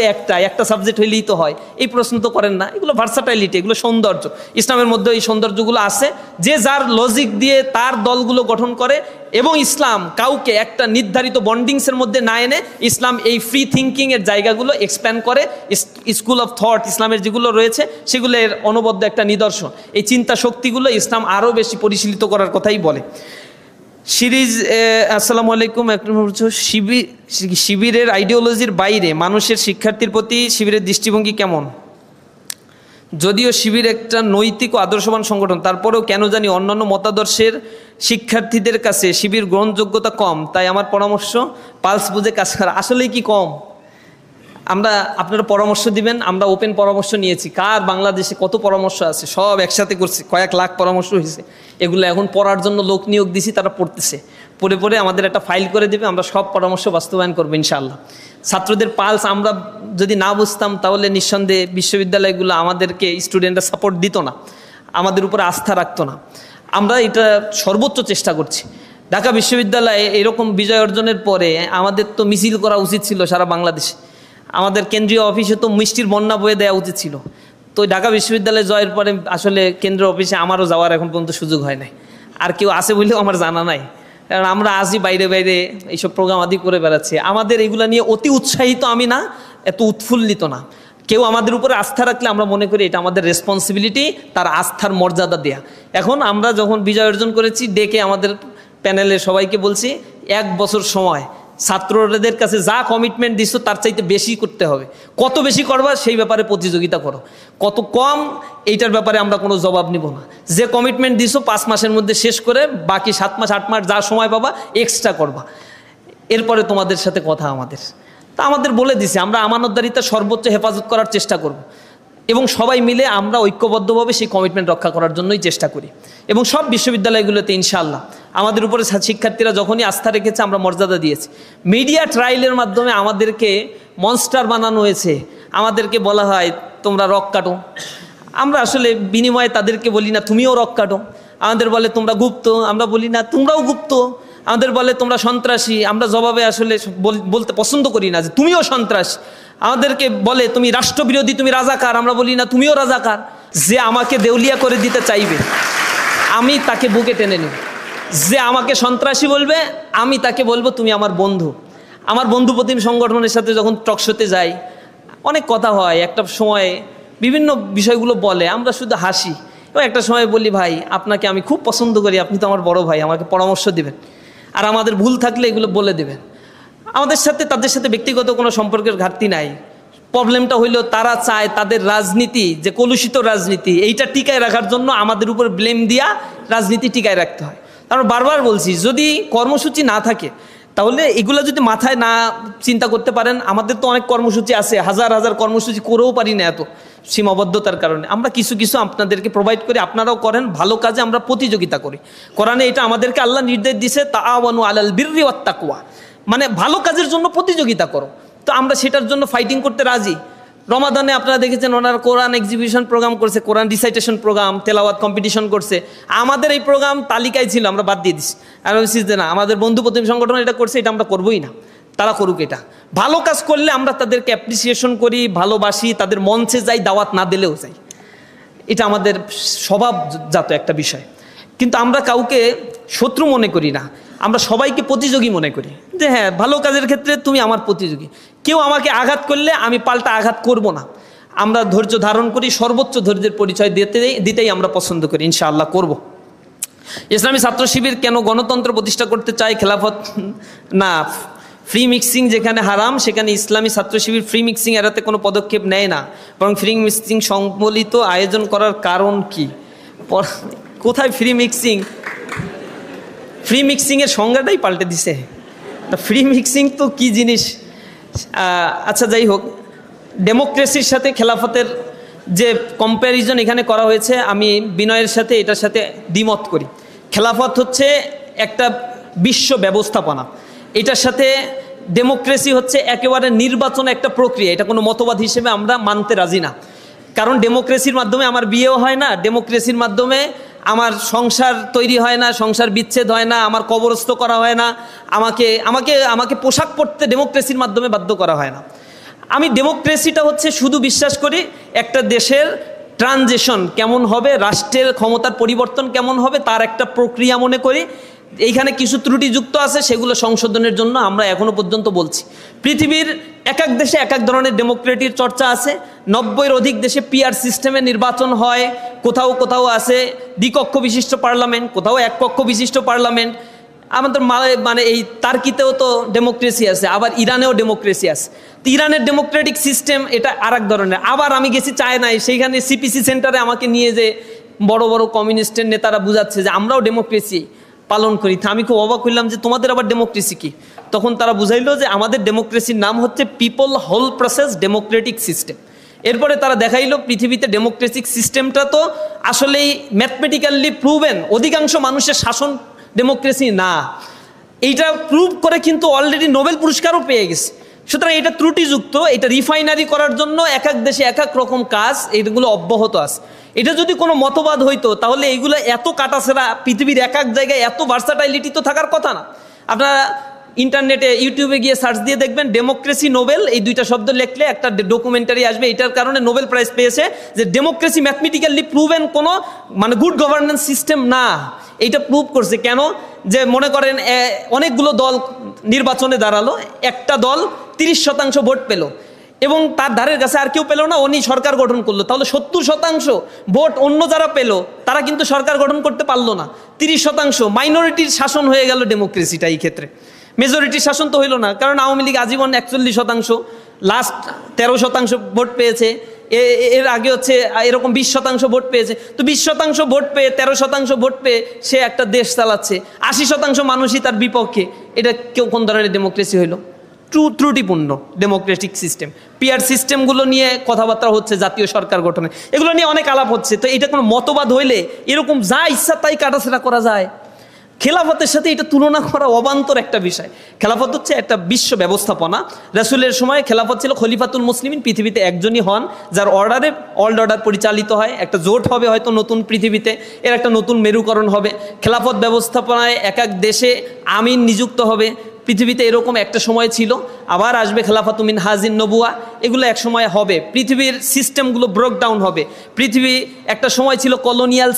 একটা সাবজেক্ট হইলেই তো হয়। এই প্রশ্ন তো করেন না। এগুলো ভার্সাটাইলিটি, এগুলো সৌন্দর্য। ইসলামের মধ্যে এই সৌন্দর্যগুলো আছে, যে যার লজিক দিয়ে তার দলগুলো গঠন করে। এবং ইসলাম কাউকে একটা নির্ধারিত বন্ডিংসের মধ্যে না এনে ইসলাম এই ফ্রি থিঙ্কিংয়ের জায়গাগুলো এক্সপ্যান্ড করে। স্কুল অফ থট ইসলামের যেগুলো রয়েছে সেগুলোর অনবদ্য একটা নিদর্শন। এই চিন্তা শক্তিগুলো ইসলাম আরও বেশি পরিশীলিত করার কথাই বলে। সিরিজ আসসালামু আলাইকুম। শিবিরের আইডিওলজির বাইরে মানুষের শিক্ষার্থীর প্রতি শিবিরের দৃষ্টিভঙ্গি কেমন? যদিও শিবির একটা নৈতিক ও আদর্শবান সংগঠন, তারপরেও কেন জানি অন্যান্য মতাদর্শের শিক্ষার্থীদের কাছে শিবির গ্রহণযোগ্যতা কম। তাই আমার পরামর্শ, পালস বুঝে কাজ করা। আসলেই কি কম? আপনারা পরামর্শ দিবেন, আমরা ওপেন পরামর্শ নিয়েছি। কার বাংলাদেশে কত পরামর্শ আছে সব একসাথে করছি, কয়েক লাখ পরামর্শ হয়েছে। এগুলো এখন পড়ার জন্য লোক নিয়োগ দিছি, তারা পড়তেছে। পড়ে আমাদের একটা ফাইল করে দেবে, আমরা সব পরামর্শ বাস্তবায়ন করবো ইনশাআল্লাহ। ছাত্রদের পালস আমরা যদি না বুঝতাম তাহলে নিঃসন্দেহে বিশ্ববিদ্যালয়গুলো আমাদেরকে স্টুডেন্টরা সাপোর্ট দিত না, আমাদের উপরে আস্থা রাখতো না। আমরা এটা সর্বোচ্চ চেষ্টা করছি। ঢাকা বিশ্ববিদ্যালয়ে এরকম বিজয় অর্জনের পরে আমাদের তো মিছিল করা উচিত ছিল সারা বাংলাদেশে। আমাদের কেন্দ্রীয় অফিসে তো মিষ্টির বন্যা বয়ে দেওয়া উচিত ছিল। তো ঢাকা বিশ্ববিদ্যালয়ে জয়ের পরে আসলে কেন্দ্রীয় অফিসে আমারও যাওয়ার এখন পর্যন্ত সুযোগ হয় নাই। আর কেউ আছে বলেও আমার জানা নাই, কারণ আমরা আজই বাইরে বাইরে এইসব প্রোগ্রাম আদি করে বেড়াচ্ছি। আমাদের এগুলো নিয়ে অতি উৎসাহিত আমি না, এত উৎফুল্লিত না। কেউ আমাদের উপরে আস্থা রাখলে আমরা মনে করি এটা আমাদের রেসপন্সিবিলিটি, তার আস্থার মর্যাদা দেয়া। এখন আমরা যখন বিজয় অর্জন করেছি, ডেকে আমাদের প্যানেলের সবাইকে বলছি 1 বছর সময় ছাত্রদের কাছে যা কমিটমেন্ট দিচ্ছ তার চাইতে বেশি করতে হবে। কত বেশি করবা সেই ব্যাপারে প্রতিযোগিতা করো, কত কম এইটার ব্যাপারে আমরা কোনো জবাব নিব না। যে কমিটমেন্ট দিছো 5 মাসের মধ্যে শেষ করে বাকি 7 মাস 8 মাস যা সময় পাবা এক্সট্রা করবা, এরপরে তোমাদের সাথে কথা আমাদের। তা আমাদের বলে দিছে আমরা আমানতদারিতা সর্বোচ্চ হেফাজত করার চেষ্টা করব এবং সবাই মিলে আমরা ঐক্যবদ্ধভাবে সেই কমিটমেন্ট রক্ষা করার জন্যই চেষ্টা করি। এবং সব বিশ্ববিদ্যালয়গুলোতে ইনশাআল্লাহ আমাদের উপরে শিক্ষার্থীরা যখনই আস্থা রেখেছে আমরা মর্যাদা দিয়েছি। মিডিয়া ট্রায়ালের মাধ্যমে আমাদেরকে মনস্টার বানানো হয়েছে, আমাদেরকে বলা হয় তোমরা রক কাটো। আমরা আসলে বিনিময়ে তাদেরকে বলি না তুমিও রক কাটো, আমাদের বলে তোমরা গুপ্ত, আমরা বলি না তোমরাও গুপ্ত, আমাদের বলে তোমরা সন্ত্রাসী, আমরা জবাবে আসলে বলতে পছন্দ করি না যে তুমিও সন্ত্রাসী। আমাদেরকে বলে তুমি রাষ্ট্রবিরোধী, তুমি রাজাকার, আমরা বলি না তুমিও রাজাকার। যে আমাকে দেউলিয়া করে দিতে চাইবে আমি তাকে বুকে টেনে নিব, যে আমাকে সন্ত্রাসী বলবে আমি তাকে বলবো তুমি আমার বন্ধু। আমার বন্ধু প্রতিম সংগঠনের সাথে যখন টকশোতে যাই অনেক কথা হয়, একটা সময় বিভিন্ন বিষয়গুলো বলে আমরা শুধু হাসি, এবং একটা সময় বলি ভাই আপনাকে আমি খুব পছন্দ করি, আপনি তো আমার বড় ভাই, আমাকে পরামর্শ দিবেন আর আমাদের ভুল থাকলে এগুলো বলে দেবেন। আমাদের সাথে তাদের সাথে ব্যক্তিগত কোনো সম্পর্কের ঘাটতি নাই। প্রবলেমটা হইলো তারা চায় তাদের রাজনীতি, যে কলুষিত রাজনীতি, এইটা টিকায় রাখার জন্য আমাদের উপর ব্লেম দিয়া রাজনীতি টিকায় রাখতে হয়। আমরা বারবার বলছি যদি কর্মসূচি না থাকে তাহলে এগুলো যদি মাথায় না চিন্তা করতে পারেন, আমাদের তো অনেক কর্মসূচি আছে, হাজার হাজার কর্মসূচি করেও পারি না এত সীমাবদ্ধতার কারণে। আমরা কিছু কিছু আপনাদেরকে প্রোভাইড করি, আপনারাও করেন, ভালো কাজে আমরা প্রতিযোগিতা করি। কোরআনে এটা আমাদেরকে আল্লাহ নির্দেশ দিছে তাআওয়ানু আলাল বিররি ওয়াত তাকওয়া, মানে ভালো কাজের জন্য প্রতিযোগিতা করো। তো আমরা সেটার জন্য ফাইটিং করতে রাজি। রমাদানে আপনারা দেখেছেন ওনারা কোরআন এক্সিবিশন প্রোগ্রাম করছে, কোরআন রিসাইটেশন প্রোগ্রাম, তেলাওয়াত কম্পিটিশন করছে। আমাদের এই প্রোগ্রাম তালিকায় ছিল, আমরা বাদ দিয়ে দিচ্ছি। আর বলছি যে না, আমাদের বন্ধু প্রতিম সংগঠন এটা করছে, এটা আমরা করবোই না, তারা করুক। এটা ভালো কাজ করলে আমরা তাদেরকে অ্যাপ্রিসিয়েশন করি, ভালোবাসি, তাদের মঞ্চে যাই, দাওয়াত না দিলেও যাই। এটা আমাদের স্বভাবজাত একটা বিষয়। কিন্তু আমরা কাউকে শত্রু মনে করি না, আমরা সবাইকে প্রতিযোগী মনে করি যে হ্যাঁ ভালো কাজের ক্ষেত্রে তুমি আমার প্রতিযোগী। কেউ আমাকে আঘাত করলে আমি পাল্টা আঘাত করব না। আমরা ধৈর্য ধারণ করি, সর্বোচ্চ ধৈর্যের পরিচয় দিতেই আমরা পছন্দ করি, ইনশাআল্লাহ করব। ইসলামী ছাত্র শিবির কেন গণতন্ত্র প্রতিষ্ঠা করতে চায়? খেলাফত না, ফ্রি মিক্সিং যেখানে হারাম সেখানে ইসলামী ছাত্র শিবির ফ্রি মিক্সিং এড়াতে কোনো পদক্ষেপ নেয় না, বরং ফ্রি মিক্সিং সম্বলিত আয়োজন করার কারণ কি? কোথায় ফ্রি মিক্সিং? ফ্রি মিক্সিংয়ের সংজ্ঞাটাই পাল্টে দিছে। তা ফ্রি মিক্সিং তো কি জিনিস? আচ্ছা যাই হোক, ডেমোক্রেসির সাথে খেলাফতের যে কম্প্যারিজন এখানে করা হয়েছে আমি বিনয়ের সাথে এটার সাথে দ্বিমত করি। খেলাফত হচ্ছে একটা বিশ্ব ব্যবস্থাপনা, এটার সাথে ডেমোক্রেসি হচ্ছে একেবারে নির্বাচন একটা প্রক্রিয়া। এটা কোনো মতবাদ হিসেবে আমরা মানতে রাজি না, কারণ ডেমোক্রেসির মাধ্যমে আমার বিয়েও হয় না, ডেমোক্রেসির মাধ্যমে আমার সংসার তৈরি হয় না, সংসার বিচ্ছেদ হয় না, আমার কবরস্থ করা হয় না, আমাকে আমাকে আমাকে পোশাক পরতে ডেমোক্রেসির মাধ্যমে বাধ্য করা হয় না। আমি ডেমোক্রেসিটা হচ্ছে শুধু বিশ্বাস করি একটা দেশের ট্রানজিশন কেমন হবে, রাষ্ট্রের ক্ষমতার পরিবর্তন কেমন হবে তার একটা প্রক্রিয়া মনে করি। এইখানে কিছু ত্রুটিযুক্ত আছে, সেগুলো সংশোধনের জন্য আমরা এখনো পর্যন্ত বলছি। পৃথিবীর এক এক দেশে এক এক ধরনের ডেমোক্রেটির চর্চা আছে। 90-এর অধিক দেশে পিআর সিস্টেমে নির্বাচন হয়, কোথাও কোথাও আছে দ্বিকক্ষ বিশিষ্ট পার্লামেন্ট, কোথাও এক কক্ষ বিশিষ্ট পার্লামেন্ট। আমাদের মানে এই তার্কিতেও তো ডেমোক্রেসি আছে, আবার ইরানেও ডেমোক্রেসি আছে। তো ইরানের ডেমোক্রেটিক সিস্টেম এটা আর এক ধরনের। আবার আমি গেছি চায়নায়, সেইখানে সিপিসি সেন্টারে আমাকে নিয়ে যে বড় বড় কমিউনিস্টের নেতারা বুঝাচ্ছে যে আমরাও ডেমোক্রেসি পালন করি। তা আমি খুব অবাক হইলাম যে তোমাদের আবার ডেমোক্রেসি কি? তখন তারা বুঝাইলো যে আমাদের ডেমোক্রেসির নাম হচ্ছে people whole process democratic system. এরপরে তারা দেখাইলো পৃথিবীতে ডেমোক্রেটিক সিস্টেমটা তো আসলেই ম্যাথমেটিক্যালি প্রুভেন, অধিকাংশ মানুষের শাসন ডেমোক্রেসি না। এইটা প্রুভ করে কিন্তু অলরেডি নোবেল পুরস্কারও পেয়ে গেছে। সুতরাং এটা ত্রুটিযুক্ত, এটা রিফাইনারি করার জন্য এক এক দেশে এক এক রকম কাজ, এইগুলো অব্যাহত আছে। এটা যদি কোনো মতবাদ হইতো তাহলে এইগুলো এত কাটাছেড়া, পৃথিবীর এক এক জায়গায় এত ভার্সাটাইলিটি তো থাকার কথা না। আপনারা ইন্টারনেটে ইউটিউবে গিয়ে সার্চ দিয়ে দেখবেন ডেমোক্রেসি নোবেল, এই দুইটা শব্দ লিখলে একটা ডকুমেন্টারি আসবে। এটার কারণে নোবেল প্রাইজ পেয়েছে যে ডেমোক্রেসি ম্যাথমেটিক্যালি প্রুভেন কোনো মানে গুড গভর্নেন্স সিস্টেম না। এইটা প্রুভ করছে কেন? যে মনে করেন অনেকগুলো দল নির্বাচনে দাঁড়ালো, একটা দল 30% ভোট পেল এবং তার ধারের কাছে আর কেউ পেল না, উনি সরকার গঠন করলো। তাহলে 70% ভোট অন্য যারা পেল তারা কিন্তু সরকার গঠন করতে পারলো না। 30% মাইনরিটির শাসন হয়ে গেল ডেমোক্রেসিটা এই ক্ষেত্রে। মেজরিটি শাসন তো হইল না, কারণ আওয়ামী লীগ আজীবন 41%, লাস্ট 13% ভোট পেয়েছে, এর আগে হচ্ছে এরকম 20% ভোট পেয়েছে। তো 20% ভোট পেয়ে 13% ভোট পেয়ে সে একটা দেশ চালাচ্ছে, 80% মানুষই তার বিপক্ষে। এটা কেউ কোন ধরনের ডেমোক্রেসি হইল? ত্রুটিপূর্ণ ডেমোক্রেটিক সিস্টেম। পিআর সিস্টেমগুলো নিয়ে কথাবার্তা হচ্ছে, জাতীয় সরকার গঠনে, এগুলো নিয়ে অনেক আলাপ হচ্ছে। তো এটা কোনো মতবাদ হইলে এরকম যা ইচ্ছা তাই কাটাছেড়া করা যায়? খেলাফতের সাথে এটা তুলনা করা অবান্তর একটা বিষয়। খেলাফত হচ্ছে একটা বিশ্ব ব্যবস্থাপনা। রাসূলের সময় খেলাফত ছিল খলিফাতুল মুসলিমিন, পৃথিবীতে একজনই হন যার অর্ডারে অল অর্ডার পরিচালিত হয়। একটা জোট হবে হয়তো নতুন পৃথিবীতে, এর একটা নতুন মেরুকরণ হবে। খেলাফত ব্যবস্থাপনায় এক এক দেশে আমিন নিযুক্ত হবে। পৃথিবীতে এরকম একটা সময় ছিল, আবার আসবে খেলাফাতু মিন হাজিন নবুয়া, এগুলো এক সময় হবে। পৃথিবীর সিস্টেমগুলো ব্রেক ডাউন হবে। পৃথিবী একটা সময় ছিল কলোনিয়াল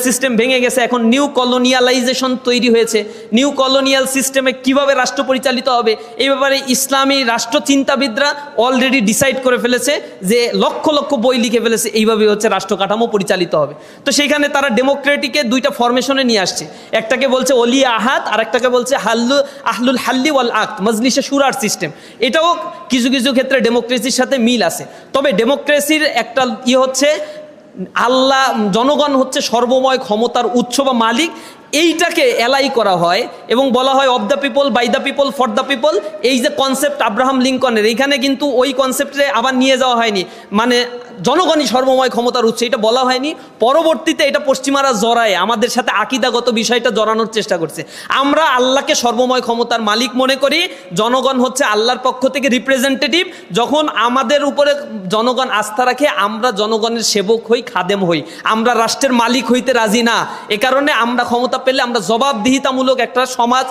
সিস্টেম ভেঙে গেছে, এখন নিউ কলোনিয়ালাইজেশন তৈরি হয়েছে। নিউ কলোনিয়াল সিস্টেমে কিভাবে রাষ্ট্র পরিচালিত হবে এই ব্যাপারে ইসলামী রাষ্ট্র চিন্তাবিদরা অলরেডি ডিসাইড করে ফেলেছে, যে লক্ষ লক্ষ বই লিখে ফেলেছে এইভাবে হচ্ছে রাষ্ট্র কাঠামো পরিচালিত হবে। তো সেইখানে তারা ডেমোক্রেটিকে দুইটা ফরমেশনে নিয়ে আসছে, একটাকে বলছে ওলি আহাদ, আর একটাকে বলছে আহলুল হাল্লি ওয়াল আকদ, মজলিসে শুরার সিস্টেম। এটাও কিছু কিছু ক্ষেত্রে ডেমোক্রেসির সাথে মিল আছে। তবে ডেমোক্রেসির একটা হচ্ছে আল্লাহ, জনগণ হচ্ছে সর্বময় ক্ষমতার উৎস বা মালিক, এইটাকে এলাই করা হয় এবং বলা হয় of the people, by the people, for the people. এই যে কনসেপ্ট আব্রাহাম লিঙ্কনের, এইখানে কিন্তু ওই কনসেপ্টে আবার নিয়ে যাওয়া হয়নি, মানে জনগণই সর্বময় ক্ষমতার উৎস, এটা বলা হয়নি। পরবর্তীতে এটা পশ্চিমারা জড়ায় আমাদের সাথে আকিদাগত বিষয়টা জড়ানোর চেষ্টা করছে। আমরা আল্লাহকে সর্বময় ক্ষমতার মালিক মনে করি, জনগণ হচ্ছে আল্লাহর পক্ষ থেকে রিপ্রেজেন্টেটিভ। যখন আমাদের উপরে জনগণ আস্থা রাখে, আমরা জনগণের সেবক হই, খাদেম হই, আমরা রাষ্ট্রের মালিক হইতে রাজি না। এ কারণে আমরা ক্ষমতা পেলে আমরা জবাবদিহিতামূলক একটা সমাজ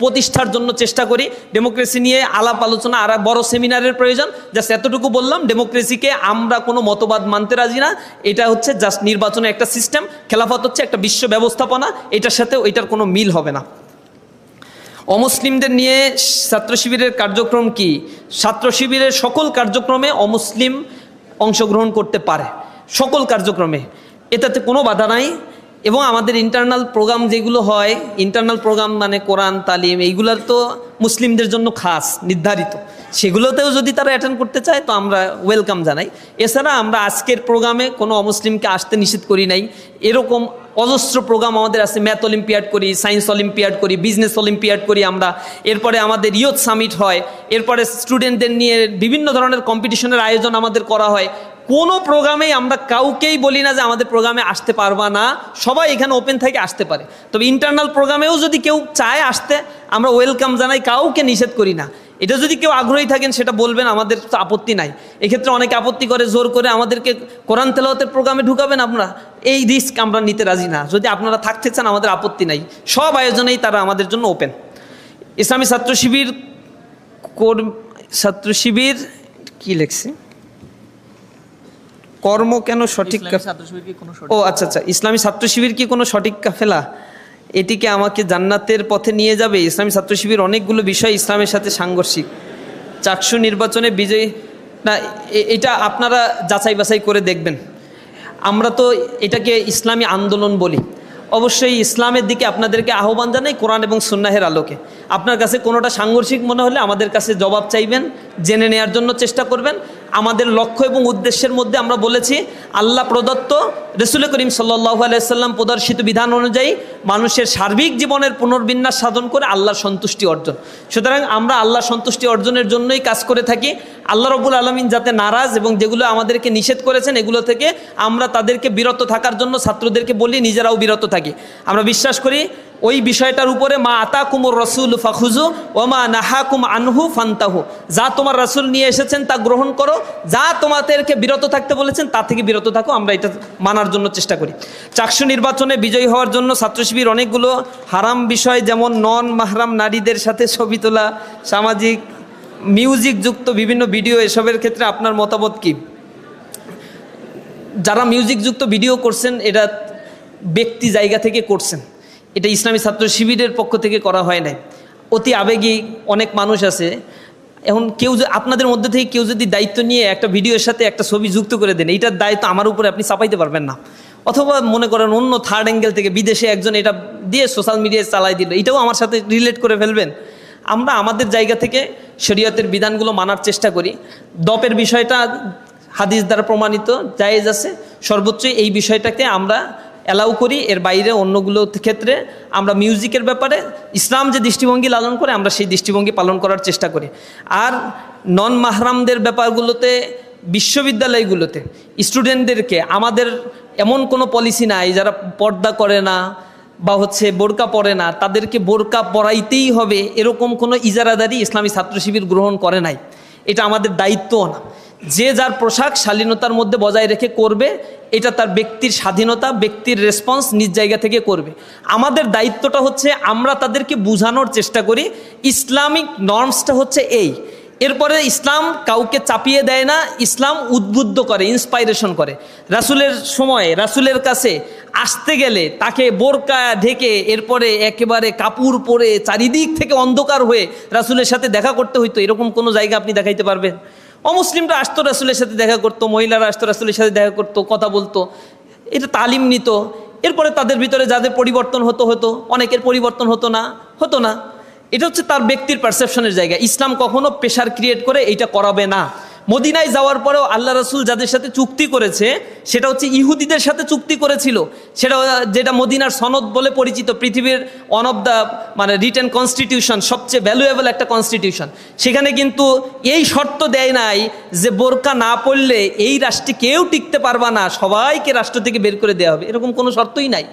প্রতিষ্ঠার জন্য চেষ্টা করি। ডেমোক্রেসি নিয়ে আলাপ আলোচনা আর বড় সেমিনারের প্রয়োজন, জাস্ট এতটুকু বললাম। ডেমোক্রেসিকে আমরা কোনো মতবাদ মানতে রাজি না, এটা হচ্ছে জাস্ট নির্বাচনের একটা সিস্টেম। খেলাফত হচ্ছে একটা বিশ্ব ব্যবস্থাপনা, এটার সাথে ওইটার কোনো মিল হবে না। অমুসলিমদের নিয়ে ছাত্র শিবিরের কার্যক্রম কি? ছাত্র শিবিরের সকল কার্যক্রমে অমুসলিম অংশগ্রহণ করতে পারে, সকল কার্যক্রমে, এটাতে কোনো বাধা নাই। এবং আমাদের ইন্টারনাল প্রোগ্রাম যেগুলো হয়, ইন্টারনাল প্রোগ্রাম মানে কোরআন তালিম, এইগুলোর তো মুসলিমদের জন্য খাস নির্ধারিত, সেগুলোতেও যদি তারা অ্যাটেন্ড করতে চায় তো আমরা ওয়েলকাম জানাই। এছাড়া আমরা আজকের প্রোগ্রামে কোনো অমুসলিমকে আসতে নিষেধ করি নাই। এরকম অজস্র প্রোগ্রাম আমাদের আছে, ম্যাথ অলিম্পিয়াড করি, সায়েন্স অলিম্পিয়াড করি, বিজনেস অলিম্পিয়াড করি আমরা। এরপরে আমাদের ইয়ুথ সামিট হয়, এরপরে স্টুডেন্টদের নিয়ে বিভিন্ন ধরনের কম্পিটিশনের আয়োজন আমাদের করা হয়। কোনো প্রোগ্রামেই আমরা কাউকেই বলি না যে আমাদের প্রোগ্রামে আসতে পারবা না, সবাই এখানে ওপেন থেকে আসতে পারে। তবে ইন্টারনাল প্রোগ্রামেও যদি কেউ চায় আসতে, আমরা ওয়েলকাম জানাই, কাউকে নিষেধ করি না। এটা যদি কেউ আগ্রহী থাকেন সেটা বলবেন, আমাদের তো আপত্তি নাই। এক্ষেত্রে অনেকে আপত্তি করে, জোর করে আমাদেরকে কোরআন তেলাওয়াতের প্রোগ্রামে ঢুকাবেন, আমরা এই রিস্ক আমরা নিতে রাজি না। যদি আপনারা থাকতে চান আমাদের আপত্তি নাই, সব আয়োজনেই তারা আমাদের জন্য ওপেন। ইসলামী ছাত্র শিবির কি লেখছে, কর্ম কেন সঠিক? ও আচ্ছা আচ্ছা, ইসলামী ছাত্র শিবির কি কোনো সঠিক কাফেলা? এটিকে আমাকে জান্নাতের পথে নিয়ে যাবে? ইসলামী ছাত্র শিবির অনেকগুলো বিষয় ইসলামের সাথে সাংঘর্ষিক। চাকসু নির্বাচনে বিজয়ী না, এটা আপনারা যাচাই বাছাই করে দেখবেন। আমরা তো এটাকে ইসলামী আন্দোলন বলি। অবশ্যই ইসলামের দিকে আপনাদেরকে আহ্বান জানাই কোরআন এবং সুন্নাহের আলোকে। আপনার কাছে কোনোটা সাংঘর্ষিক মনে হলে আমাদের কাছে জবাব চাইবেন, জেনে নেওয়ার জন্য চেষ্টা করবেন। আমাদের লক্ষ্য এবং উদ্দেশ্যের মধ্যে আমরা বলেছি, আল্লাহ প্রদত্ত, রাসূল করিম সাল্লাল্লাহু আলাইহি সাল্লাম প্রদর্শিত বিধান অনুযায়ী মানুষের সার্বিক জীবনের পুনর্বিন্যাস সাধন করে আল্লাহর সন্তুষ্টি অর্জন। সুতরাং আমরা আল্লাহর সন্তুষ্টি অর্জনের জন্যই কাজ করে থাকি। আল্লাহ রাব্বুল আলামিন যাতে নারাজ এবং যেগুলো আমাদেরকে নিষেধ করেছেন এগুলো থেকে আমরা তাদেরকে বিরত থাকার জন্য ছাত্রদেরকে বলি, নিজেরাও বিরত থাকি। আমরা বিশ্বাস করি ওই বিষয়টার উপরে, মা আতাকুমুর রাসূল ফাখুযু ওয়া মা নাহাকুম আনহু ফান্তাহু, যা তোমার রাসূল নিয়ে এসেছেন তা গ্রহণ করো, যা তোমাদেরকে বিরত থাকতে বলেছেন তা থেকে বিরত থাকো। আমরা এটা মানার জন্য চেষ্টা করি। চাকসু নির্বাচনে বিজয়ী হওয়ার জন্য ছাত্র শিবির অনেকগুলো হারাম বিষয়, যেমন নন মাহরাম নারীদের সাথে ছবি তোলা, সামাজিক মিউজিক যুক্ত বিভিন্ন ভিডিও, এসবের ক্ষেত্রে আপনার মতামত কি? যারা মিউজিক যুক্ত ভিডিও করছেন এটা ব্যক্তি জায়গা থেকে করছেন, এটা ইসলামী ছাত্র শিবিরের পক্ষ থেকে করা হয় নাই। অতি আবেগী অনেক মানুষ আছে। এখন কেউ আপনাদের মধ্যে থেকে কেউ যদি দায়িত্ব নিয়ে একটা ভিডিওর সাথে একটা ছবি যুক্ত করে দেন, এইটার দায়িত্ব আমার উপরে আপনি চাপাইতে পারবেন না। অথবা মনে করেন অন্য থার্ড অ্যাঙ্গেল থেকে বিদেশে একজন এটা দিয়ে সোশ্যাল মিডিয়ায় চালাই দিল, এটাও আমার সাথে রিলেট করে ফেলবেন। আমরা আমাদের জায়গা থেকে শরীয়তের বিধানগুলো মানার চেষ্টা করি। দপের বিষয়টা হাদিস দ্বারা প্রমাণিত, জায়েজ আছে, সর্বোচ্চ এই বিষয়টাকে আমরা অ্যালাউ করি। এর বাইরে অন্যগুলো ক্ষেত্রে আমরা মিউজিকের ব্যাপারে ইসলাম যে দৃষ্টিভঙ্গি লালন করে আমরা সেই দৃষ্টিভঙ্গি পালন করার চেষ্টা করি। আর নন মাহরামদের ব্যাপারগুলোতে বিশ্ববিদ্যালয়গুলোতে স্টুডেন্টদেরকে আমাদের এমন কোনো পলিসি নাই যারা পর্দা করে না বা বোরকা পরে না তাদেরকে বোরকা পরাইতেই হবে, এরকম কোনো ইজারাদারি ইসলামী ছাত্র শিবির গ্রহণ করে নাই। এটা আমাদের দায়িত্বও না। যে যার পোশাক শালীনতার মধ্যে বজায় রেখে করবে, এটা তার ব্যক্তির স্বাধীনতা, ব্যক্তির রেসপন্স নিজ জায়গা থেকে করবে। আমাদের দায়িত্বটা হচ্ছে আমরা তাদেরকে বোঝানোর চেষ্টা করি ইসলামিক নর্মসটা হচ্ছে এই। এরপরে ইসলাম কাউকে চাপিয়ে দেয় না, ইসলাম উদ্বুদ্ধ করে, ইন্সপাইরেশন করে। রাসূলের সময় রাসূলের কাছে আসতে গেলে তাকে বোরকা ঢেকে এরপরে একেবারে কাপড় পরে চারিদিক থেকে অন্ধকার হয়ে রাসূলের সাথে দেখা করতে হইতো, এরকম কোনো জায়গা আপনি দেখাইতে পারবেন? অমুসলিমরা আসতো রাসূলের সাথে দেখা করতো, মহিলারা আসতো রাসূলের সাথে দেখা করতো, কথা বলতো, এটা তালিম নিত। এরপরে তাদের ভিতরে যাদের পরিবর্তন হতো, অনেকের পরিবর্তন হতো না। এটা হচ্ছে তার ব্যক্তির পারসেপশনের জায়গা। ইসলাম কখনো প্রেশার ক্রিয়েট করে এইটা করাবে না। মদিনায় যাওয়ার পরেও আল্লাহ রাসূল যাদের সাথে চুক্তি করেছে সেটা হচ্ছে ইহুদিদের সাথে চুক্তি করেছিল, যেটা মদিনার সনদ বলে পরিচিত, পৃথিবীর one of the written constitution, সবচেয়ে ভ্যালুয়েবল একটা কনস্টিটিউশন। সেখানে কিন্তু এই শর্ত দেয় নাই যে বোরকা না পড়লে এই রাষ্ট্রে কেউ টিকতে পারবা না, সবাইকে রাষ্ট্র থেকে বের করে দেওয়া হবে, এরকম কোনো শর্তই নাই।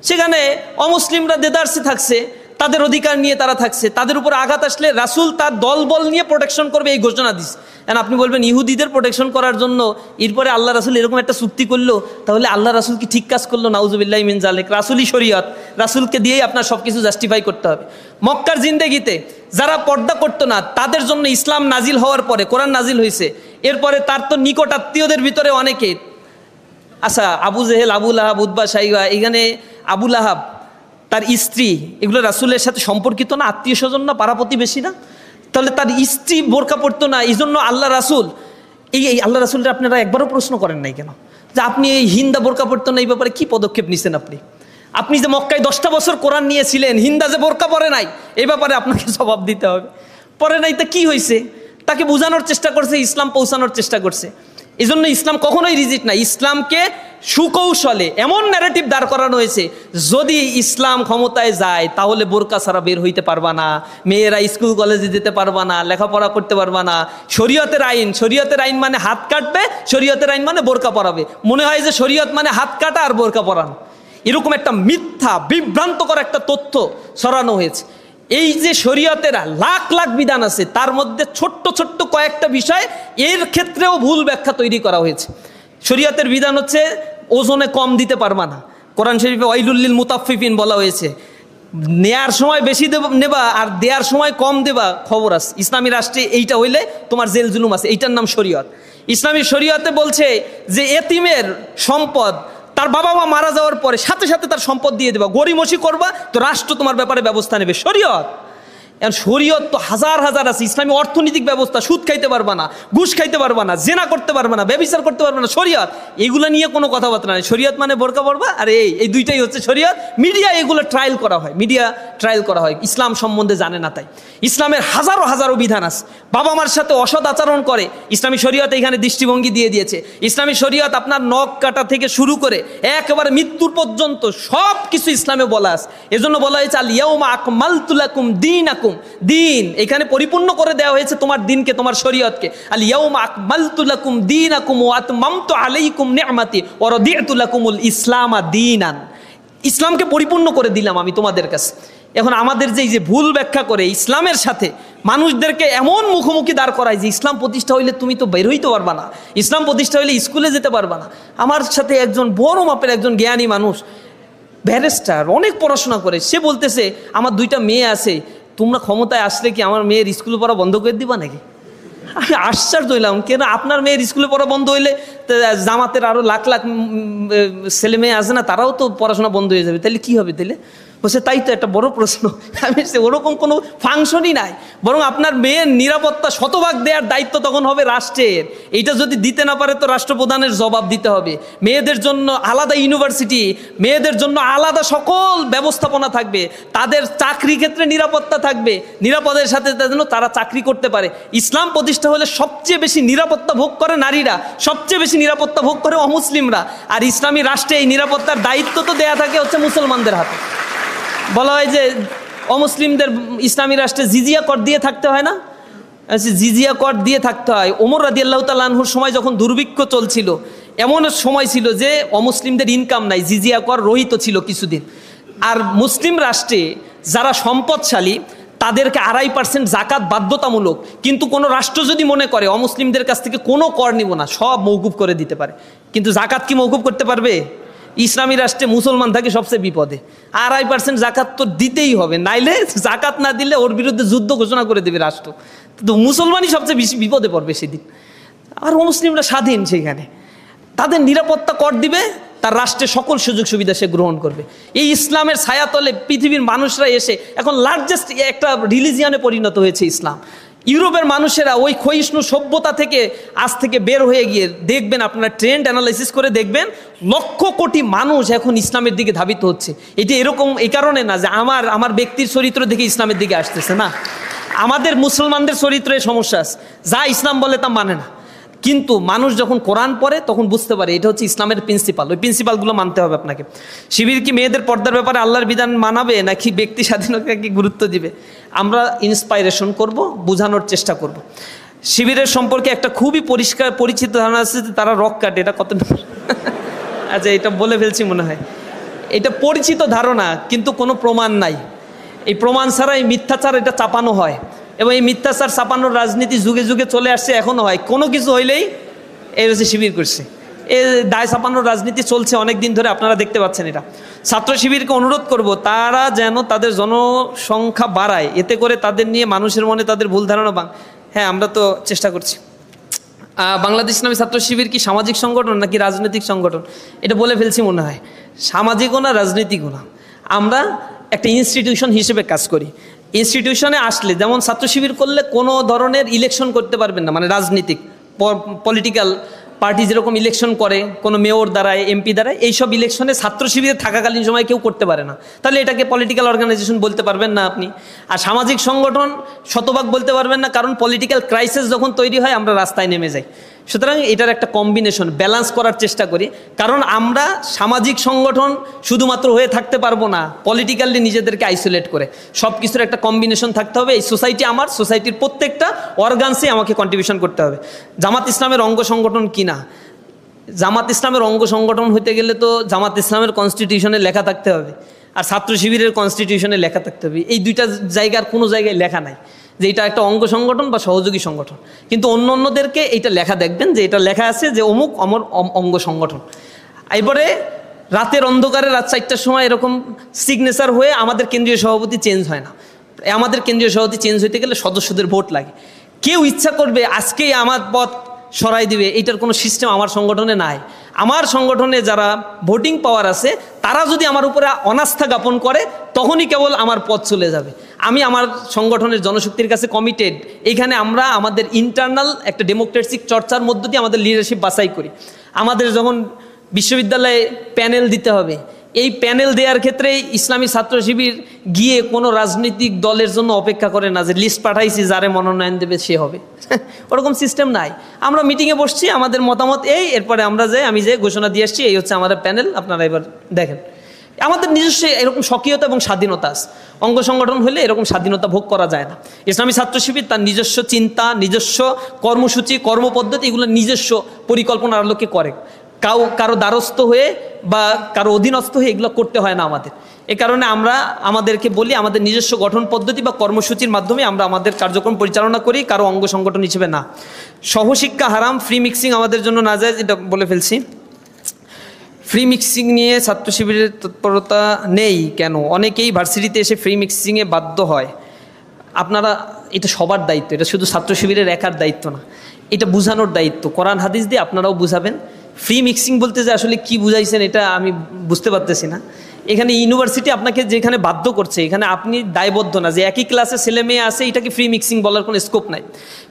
সেখানে অমুসলিমরা দেদারসে থাকছে, তাদের অধিকার নিয়ে তারা থাকছে, তাদের উপর আঘাত আসলে রাসূল তার দলবল নিয়ে প্রোটেকশন করবে এই ঘোষণা দিচ্ছে। আপনি বলবেন ইহুদিদের প্রোটেকশন করার জন্য এরপরে আল্লাহ রাসূল এরকম একটা চুক্তি করলো, তাহলে আল্লাহ রাসূল কি ঠিক কাজ করলো? নাউজুবিল্লাহি মিন যালিক। রাসূলই শরীয়ত, রাসূলকে দিয়েই আপনার সব কিছু জাস্টিফাই করতে হবে। মক্কার জিন্দেগিতে যারা পর্দা করতো না তাদের জন্য ইসলাম নাজিল হওয়ার পরে কোরআন নাজিল হয়েছে, এরপরে তার তো নিকট আত্মীয়দের ভিতরে অনেকে, আচ্ছা আবু জেহেল, আবু লাহাব, উতবা, শাইবা, এখানে আবু লাহাব তার স্ত্রী, এগুলো রাসূলের সাথে সম্পর্কিত না, আত্মীয় স্বজন না, পাড়া প্রতিবেশী না? তাহলে তার স্ত্রী বোরকা পড়তো না, এই জন্য আল্লাহ রাসূল এই আল্লাহ রাসূলটা আপনারা একবারও প্রশ্ন করেন নাই কেন যে আপনি এই হিন্দা বোরকা পড়তো না, এই ব্যাপারে কি পদক্ষেপ নিছেন? আপনি যে মক্কায় 10টা বছর কোরআন নিয়েছিলেন, হিন্দা যে বোরকা পরে নাই, এই ব্যাপারে আপনাকে জবাব দিতে হবে। পরে নাই তা কি হয়েছে? তাকে বোঝানোর চেষ্টা করছে, ইসলাম পৌঁছানোর চেষ্টা করছে। এই জন্য ইসলাম কখনোই রিজিট না। ইসলামকে সুকৌশলে এমন ন্যারেটিভ দাঁড় করানো হয়েছে, যদি ইসলাম ক্ষমতায় যায় তাহলে বোরকা ছাড়া বের হইতে পারবা না, মেয়েরা স্কুল কলেজে যেতে পারবা না, লেখাপড়া করতে পারবা না। শরীয়তের আইন মানে হাত কাটবে, শরীয়তের আইন মানে বোরকা পরাবে। মনে হয় যে শরীয়ত মানে হাত কাটা আর বোরকা পরানো, এরকম একটা মিথ্যা বিভ্রান্তকর একটা তথ্য ছড়ানো হয়েছে। এই যে শরীয়তের লাখ লাখ বিধান আছে, তার মধ্যে ছোট্ট ছোট্ট কয়েকটা বিষয় এর ক্ষেত্রেও ভুল ব্যাখ্যা তৈরি করা হয়েছে। শরীয়তের বিধান হচ্ছে ওজনে কম দিতে পারবা না। কোরআন শরীফে ওয়াইলুল লিল মুতাফফিফিন বলা হয়েছে, নেয়ার সময় বেশি নেবা আর দেওয়ার সময় কম দেবা, খবর আছে। ইসলামী রাষ্ট্রে এইটা হইলে তোমার জেল জুলুম আছে, এইটার নাম শরীয়ত। ইসলামী শরীয়তে বলছে যে এতিমের সম্পদ তার বাবা মা মারা যাওয়ার পরে সাথে সাথে তার সম্পদ দিয়ে দেবা, গরিমসি করবা তো রাষ্ট্র তোমার ব্যাপারে ব্যবস্থা নেবে, শরীয়ত। শরীয়ত তো হাজার হাজার আছে। ইসলামী অর্থনৈতিক ব্যবস্থা, সুদ খাইতে পারবা না, ঘুষ খাইতে পারবা না, জেনা করতে পারবা না, ব্যভিচার করতে পারবা না, শরীয়ত। এগুলো নিয়ে কোনো কথাবার্তা নেই। শরীয়ত মানে বোরকা পরবা, আর এই দুইটাই হচ্ছে শরীয়ত। মিডিয়া এগুলো ট্রায়াল করা হয়, ইসলাম সম্বন্ধে জানে না তাই। ইসলামের হাজারো হাজারো বিধান আছে। বাবা মার সাথে অসৎ আচরণ করে, ইসলামী শরীয়ত এখানে দৃষ্টিভঙ্গি দিয়ে দিয়েছে। ইসলামী শরীয়ত আপনার নখ কাটা থেকে শুরু করে একেবারে মৃত্যুর পর্যন্ত সব কিছু ইসলামে বলা আছে। এজন্য বলা হয়েছে আল ইয়াউমা আকমালতু লাকুম দীনাকুম, দিন এখানে পরিপূর্ণ করে দেওয়া হয়েছে তোমার দিনকে, তোমার শরীয়তকে। আল ইয়াউমা আকমালতু লাকুম দীনাকুম ওয়া আতমামতু আলাইকুম নি'মাতি ওয়া রাদি'তু লাকুমুল ইসলামা দীনান। ইসলামকে পরিপূর্ণ করে দিলাম আমি তোমাদের কাছে। এখন আমাদের যে ভুল ব্যাখ্যা করে ইসলামের সাথে মানুষদেরকে এমন মুখোমুখি দাঁড় করায় যে ইসলাম প্রতিষ্ঠা হইলে তুমি তো বের হইতে পারবা না, ইসলাম প্রতিষ্ঠা হইলে স্কুলে যেতে পারবা না। আমার সাথে একজন বড় মাপের একজন জ্ঞানী মানুষ, ব্যারিস্টার, অনেক পড়াশোনা করে, সে বলতেছে আমার 2টা মেয়ে আছে, তোমরা ক্ষমতায় আসলে কি আমার মেয়ের স্কুলে পড়া বন্ধ করে দিবা নাকি? আমি আশ্চর্য হইলাম, কেন আপনার মেয়ের স্কুলে পড়া বন্ধ হইলে জামাতের আরো লাখ লাখ ছেলে মেয়ে আছে না, তারাও তো পড়াশোনা বন্ধ হয়ে যাবে, তাহলে কি হবে? তাহলে বলছে তাই তো, একটা বড় প্রশ্ন। আমি ওরকম কোনো ফাংশনই নাই, বরং আপনার মেয়ের নিরাপত্তা শতভাগ দেওয়ার দায়িত্ব তখন হবে রাষ্ট্রের। এইটা যদি দিতে না পারে তো রাষ্ট্রপ্রধানের জবাব দিতে হবে। মেয়েদের জন্য আলাদা ইউনিভার্সিটি, মেয়েদের জন্য আলাদা সকল ব্যবস্থাপনা থাকবে, তাদের চাকরি ক্ষেত্রে নিরাপত্তা থাকবে, নিরাপদের সাথে যেন তারা চাকরি করতে পারে। ইসলাম প্রতিষ্ঠা হলে সবচেয়ে বেশি নিরাপত্তা ভোগ করে নারীরা, সবচেয়ে বেশি নিরাপত্তা ভোগ করে অমুসলিমরা। আর ইসলামী রাষ্ট্রে এই নিরাপত্তার দায়িত্ব তো দেয়া থাকে হচ্ছে মুসলমানদের হাতে। বলা হয় যে অমুসলিমদের ইসলামী রাষ্ট্রে জিজিয়া কর দিয়ে থাকতে হয় না, জিজিয়া কর দিয়ে থাকতে হয়। ওমর রাদিয়াল্লাহু তাআলা আনহুর সময় যখন দুর্ভিক্ষ চলছিল, এমন সময় ছিল যে অমুসলিমদের ইনকাম নাই, জিজিয়া কর রহিত ছিল কিছুদিন। আর মুসলিম রাষ্ট্রে যারা সম্পদশালী তাদেরকে 2.5% জাকাত বাধ্যতামূলক, কিন্তু কোনো রাষ্ট্র যদি মনে করে অমুসলিমদের কাছ থেকে কোনো কর নিব না, সব মওকুফ করে দিতে পারে। কিন্তু জাকাত কি মওকুফ করতে পারবে? ইসলামী রাষ্ট্রে মুসলমান থাকে সবচেয়ে বিপদে, 2.5% জাকাত তো দিতেই হবে, নাইলে জাকাত না দিলে ওর বিরুদ্ধে যুদ্ধ ঘোষণা করে দেবে রাষ্ট্র। তো মুসলমানই সবচেয়ে বেশি বিপদে পড়বে সেদিন। আর মুসলিমরা স্বাধীন, সেখানে তাদের নিরাপত্তা কর দিবে, তার রাষ্ট্রের সকল সুযোগ সুবিধা সে গ্রহণ করবে। এই ইসলামের ছায়াতলে পৃথিবীর মানুষরা এসে এখন লার্জেস্ট একটা রিলিজিয়ানে পরিণত হয়েছে ইসলাম। ইউরোপের মানুষেরা ওই ক্ষয়িষ্ণু সভ্যতা থেকে আজ থেকে বের হয়ে গিয়ে দেখবেন, আপনারা ট্রেন্ড অ্যানালাইসিস করে দেখবেন, লক্ষ কোটি মানুষ এখন ইসলামের দিকে ধাবিত হচ্ছে। এটি এরকম এই কারণে না যে আমার ব্যক্তির চরিত্র দেখে ইসলামের দিকে আসতেছে, না, আমাদের মুসলমানদের চরিত্রে সমস্যা আছে, যা ইসলাম বলে তা মানে না। কিন্তু মানুষ যখন কোরআন পড়ে তখন বুঝতে পারে এটা হচ্ছে ইসলামের প্রিন্সিপাল, ওই প্রিন্সিপালগুলো মানতে হবে আপনাকে। শিবির কি মেয়েদের পর্দার ব্যাপারে আল্লাহর বিধান মানাবে নাকি ব্যক্তি স্বাধীনতাকে গুরুত্ব দিবে? আমরা ইন্সপাইরেশন করব, বোঝানোর চেষ্টা করব। শিবিরের সম্পর্কে একটা খুবই পরিষ্কার পরিচিত ধারণা আছে যে তারা রক কাটে, এটা কত আচ্ছা এটা বলে ফেলছি মনে হয়। এটা পরিচিত ধারণা, কিন্তু কোনো প্রমাণ নাই। এই প্রমাণ ছাড়া এই মিথ্যাচার এটা চাপানো হয়, এবং এই মিথ্যাচার চাপানোর রাজনীতি যুগে যুগে চলে আসছে, এখনও হয়। কোনো কিছু হইলেই এই হচ্ছে শিবির করছে, এই দায় চাপানোর রাজনীতি চলছে অনেক দিন ধরে, আপনারা দেখতে পাচ্ছেন। এটা ছাত্র শিবিরকে অনুরোধ করব, তারা যেন তাদের জনসংখ্যা বাড়ায়, এতে করে তাদের নিয়ে মানুষের মনে তাদের ভুল ধারণা হ্যাঁ, আমরা তো চেষ্টা করছি। বাংলাদেশ ইসলামী ছাত্র শিবির কি সামাজিক সংগঠন নাকি রাজনৈতিক সংগঠন? এটা বলে ফেলছি মনে হয়, সামাজিকও না রাজনৈতিকও না। আমরা একটা ইনস্টিটিউশন হিসেবে কাজ করি। ইনস্টিটিউশনে আসলে যেমন ছাত্র শিবির করলে কোনো ধরনের ইলেকশন করতে পারবেন না, মানে রাজনীতিক পলিটিক্যাল পার্টি যেরকম ইলেকশন করে কোনো মেয়র দ্বারায়, এমপি দ্বারায়, এইসব ইলেকশনে ছাত্র শিবিরে থাকাকালীন সময় কেউ করতে পারে না, তাহলে এটাকে পলিটিক্যাল অর্গানাইজেশন বলতে পারবেন না আপনি। আর সামাজিক সংগঠন শতভাগ বলতে পারবেন না, কারণ পলিটিক্যাল ক্রাইসিস যখন তৈরি হয় আমরা রাস্তায় নেমে যাই। সুতরাং এটার একটা কম্বিনেশন, ব্যালেন্স করার চেষ্টা করি, কারণ আমরা সামাজিক সংগঠন শুধুমাত্র হয়ে থাকতে পারবো না, পলিটিক্যালি নিজেদেরকে আইসোলেট করে। সব কিছুর একটা কম্বিনেশন থাকতে হবে। এই সোসাইটি আমার, সোসাইটির প্রত্যেকটা অর্গানসে আমাকে কন্ট্রিবিউশন করতে হবে। জামাত ইসলামের অঙ্গ সংগঠন কিনা, জামাত ইসলামের অঙ্গ সংগঠন হতে গেলে তো জামাত ইসলামের কনস্টিটিউশনে লেখা থাকতে হবে, আর ছাত্র শিবিরের কনস্টিটিউশনে লেখা থাকতে হবে। এই দুইটা জায়গার কোনো জায়গায় লেখা নাই যে এটা একটা অঙ্গ সংগঠন বা সহযোগী সংগঠন, কিন্তু অন্য অন্যদেরকে এইটা লেখা দেখবেন যে এটা লেখা আছে যে অমুক অমর অঙ্গ সংগঠন। এরপরে রাতের অন্ধকারে রাত 4টার সময় এরকম সিগনেচার হয়ে আমাদের কেন্দ্রীয় সভাপতি চেঞ্জ হয় না। আমাদের কেন্দ্রীয় সভাপতি চেঞ্জ হইতে গেলে সদস্যদের ভোট লাগে। কেউ ইচ্ছা করবে আজকেই আমার পদ সরাই দিবে, এইটার কোনো সিস্টেম আমার সংগঠনে নাই। আমার সংগঠনে যারা ভোটিং পাওয়ার আছে তারা যদি আমার উপরে অনাস্থা জ্ঞাপন করে তখনই কেবল আমার পদ চলে যাবে। আমি আমার সংগঠনের জনশক্তির কাছে কমিটেড। এইখানে আমরা আমাদের ইন্টারনাল একটা ডেমোক্রেটিক চর্চার মধ্য দিয়ে আমাদের লিডারশিপ বাছাই করি। আমাদের যখন বিশ্ববিদ্যালয়ে প্যানেল দিতে হবে, এই প্যানেল দেওয়ার ক্ষেত্রে ইসলামী ছাত্র শিবির গিয়ে কোনো রাজনৈতিক দলের জন্য অপেক্ষা করে না যে লিস্ট পাঠাইছি যারে মনোনয়ন দেবে সে হবে, ওরকম সিস্টেম নাই। আমরা মিটিংয়ে বসছি, আমাদের মতামত এই, এরপরে আমরা আমি যে ঘোষণা দিয়ে আসছি এই হচ্ছে আমাদের প্যানেল, আপনারা এবার দেখেন। আমাদের নিজস্ব এরকম স্বকীয়তা এবং স্বাধীনতা আছে। অঙ্গ সংগঠন হলে এরকম স্বাধীনতা ভোগ করা যায় না। ইসলামী ছাত্র শিবির তার নিজস্ব চিন্তা, নিজস্ব কর্মসূচি, কর্মপদ্ধতি, এগুলো নিজস্ব পরিকল্পনার আলোকে করে। কারো দ্বারস্থ হয়ে বা কারো অধীনস্থ হয়ে এগুলো করতে হয় না আমাদের। এ কারণে আমরা আমাদেরকে বলি আমাদের নিজস্ব গঠন পদ্ধতি বা কর্মসূচির মাধ্যমে আমরা আমাদের কার্যক্রম পরিচালনা করি, কারো অঙ্গ সংগঠন হিসেবে না। সহশিক্ষা হারাম, ফ্রি মিক্সিং আমাদের জন্য না যায়, এটা বলে ফেলছি। ফ্রি মিক্সিং নিয়ে ছাত্র শিবিরের তৎপরতা নেই কেন? অনেকেই ভার্সিটিতে এসে ফ্রি মিক্সিংয়ে বাধ্য হয়। আপনারা, এটা সবার দায়িত্ব, এটা শুধু ছাত্র শিবিরের একার দায়িত্ব না, এটা বুঝানোর দায়িত্ব। কোরআন হাদিস দিয়ে আপনারাও বুঝাবেন। ফ্রি মিক্সিং বলতে যে আসলে কি বুঝাইছেন এটা আমি বুঝতে পারতেছি না। এখানে ইউনিভার্সিটি আপনাকে যেখানে বাধ্য করছে, এখানে আপনি দায়বদ্ধ না যে একই ক্লাসে ছেলে মেয়ে আছে এটাকে ফ্রি মিক্সিং বলার কোনো স্কোপ নাই।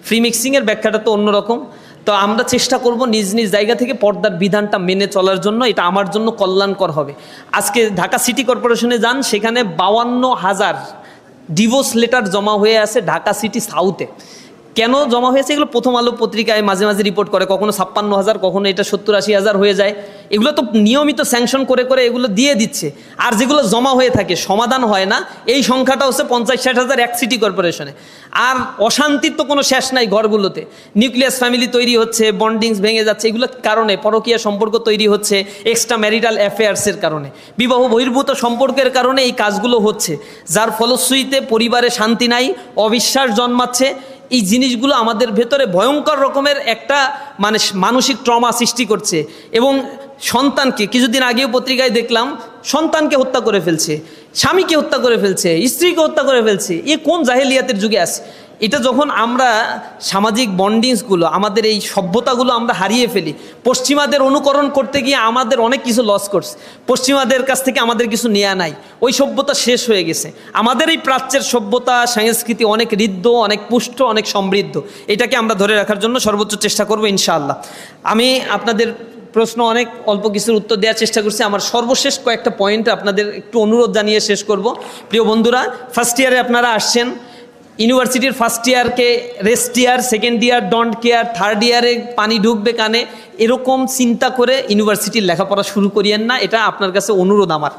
ফ্রি মিক্সিংয়ের ব্যাখ্যাটা তো অন্যরকম। তো আমরা চেষ্টা করব নিজ নিজ জায়গা থেকে পর্দার বিধানটা মেনে চলার জন্য, এটা আমার জন্য কল্যাণকর হবে। আজকে ঢাকা সিটি কর্পোরেশনে যান, সেখানে 52,000 ডিভোর্স লেটার জমা হয়ে আছে ঢাকা সিটি সাউথে। কেন জমা হয়েছে এগুলো প্রথম আলো পত্রিকায় মাঝে মাঝে রিপোর্ট করে, কখনো 56,000, কখনো এটা 70-80,000 হয়ে যায়। এগুলো তো নিয়মিত স্যাংশন করে করে এগুলো দিয়ে দিচ্ছে। আর যেগুলো জমা হয়ে থাকে সমাধান হয় না, এই সংখ্যাটা হচ্ছে 50-60,000 এক সিটি কর্পোরেশনে। আর অশান্তির তো কোনো শেষ নাই ঘরগুলোতে। নিউক্লিয়াস ফ্যামিলি তৈরি হচ্ছে, বন্ডিংস ভেঙে যাচ্ছে, এগুলোর কারণে পরকীয়া সম্পর্ক তৈরি হচ্ছে, এক্সট্রা ম্যারিটাল অ্যাফেয়ার্সের কারণে, বিবাহ বহির্ভূত সম্পর্কের কারণে এই কাজগুলো হচ্ছে, যার ফলশ্রুতিতে পরিবারে শান্তি নাই, অবিশ্বাস জন্মাচ্ছে। এই জিনিসগুলো আমাদের ভেতরে ভয়ঙ্কর রকমের একটা মানে মানসিক ট্রমা সৃষ্টি করছে। এবং সন্তানকে, কিছুদিন আগেও পত্রিকায় দেখলাম, সন্তানকে হত্যা করে ফেলছে, স্বামীকে হত্যা করে ফেলছে, স্ত্রীকে হত্যা করে ফেলছে। এ কোন জাহেলিয়াতের যুগে আছে? এটা যখন আমরা সামাজিক বন্ডিংসগুলো, আমাদের এই সভ্যতাগুলো আমরা হারিয়ে ফেলি, পশ্চিমাদের অনুকরণ করতে গিয়ে আমাদের অনেক কিছু লস করছে। পশ্চিমাদের কাছ থেকে আমাদের কিছু নেওয়া নাই, ওই সভ্যতা শেষ হয়ে গেছে। আমাদের এই প্রাচ্যের সভ্যতা সংস্কৃতি অনেক ঋদ্ধ, অনেক পুষ্ট, অনেক সমৃদ্ধ। এটাকে আমরা ধরে রাখার জন্য সর্বোচ্চ চেষ্টা করব ইনশাআল্লাহ। আমি আপনাদের প্রশ্ন অনেক অল্প কিছুর উত্তর দেওয়ার চেষ্টা করছি। আমার সর্বশেষ কয়েকটা পয়েন্ট আপনাদের একটু অনুরোধ জানিয়ে শেষ করব। প্রিয় বন্ধুরা, ফার্স্ট ইয়ারে আপনারা আসছেন, ইউনিভার্সিটির ফার্স্ট ইয়ারকে rest year, second year don't care, third ইয়ারে পানি ঢুকবে কানে, এরকম চিন্তা করে ইউনিভার্সিটির লেখাপড়া শুরু করিয়েন না। এটা আপনার কাছে অনুরোধ আমার।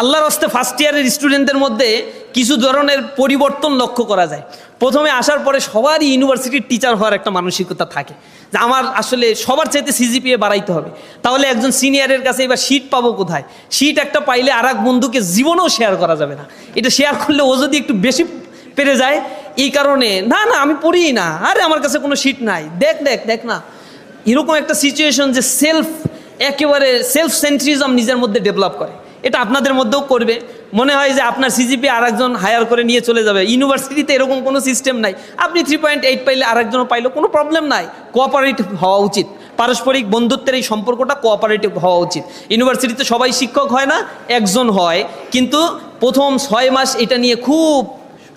আল্লাহর হস্তে ফার্স্ট ইয়ারের স্টুডেন্টদের মধ্যে কিছু ধরনের পরিবর্তন লক্ষ্য করা যায়। প্রথমে আসার পরে সবারই ইউনিভার্সিটির টিচার হওয়ার একটা মানসিকতা থাকে যে আমার আসলে সবার চাইতে সিজিপিএ বাড়াইতে হবে। তাহলে একজন সিনিয়রের কাছে এবার সিট পাবো কোথায়? সিট একটা পাইলে আর এক বন্ধুকে জীবনেও শেয়ার করা যাবে না। এটা শেয়ার করলে ও যদি একটু বেশি পেরে যায়, এই কারণে না না আমি পড়ি না, আরে আমার কাছে কোনো সিট নাই, দেখ দেখ দেখ না, এরকম একটা সিচুয়েশন যে একেবারে সেলফ সেন্ট্রিজম নিজের মধ্যে ডেভেলপ করে। এটা আপনাদের মধ্যেও করবে। মনে হয় যে আপনার সিজিপি আর একজন হায়ার করে নিয়ে চলে যাবে। ইউনিভার্সিটিতে এরকম কোনো সিস্টেম নাই। আপনি 3.8 পাইলে আর একজনও পাইলে কোনো প্রবলেম নাই। কোঅপারেটিভ হওয়া উচিত, পারস্পরিক বন্ধুত্বের এই সম্পর্কটা কোঅপারেটিভ হওয়া উচিত। ইউনিভার্সিটিতে সবাই শিক্ষক হয় না, একজন হয়, কিন্তু প্রথম 6 মাস এটা নিয়ে খুব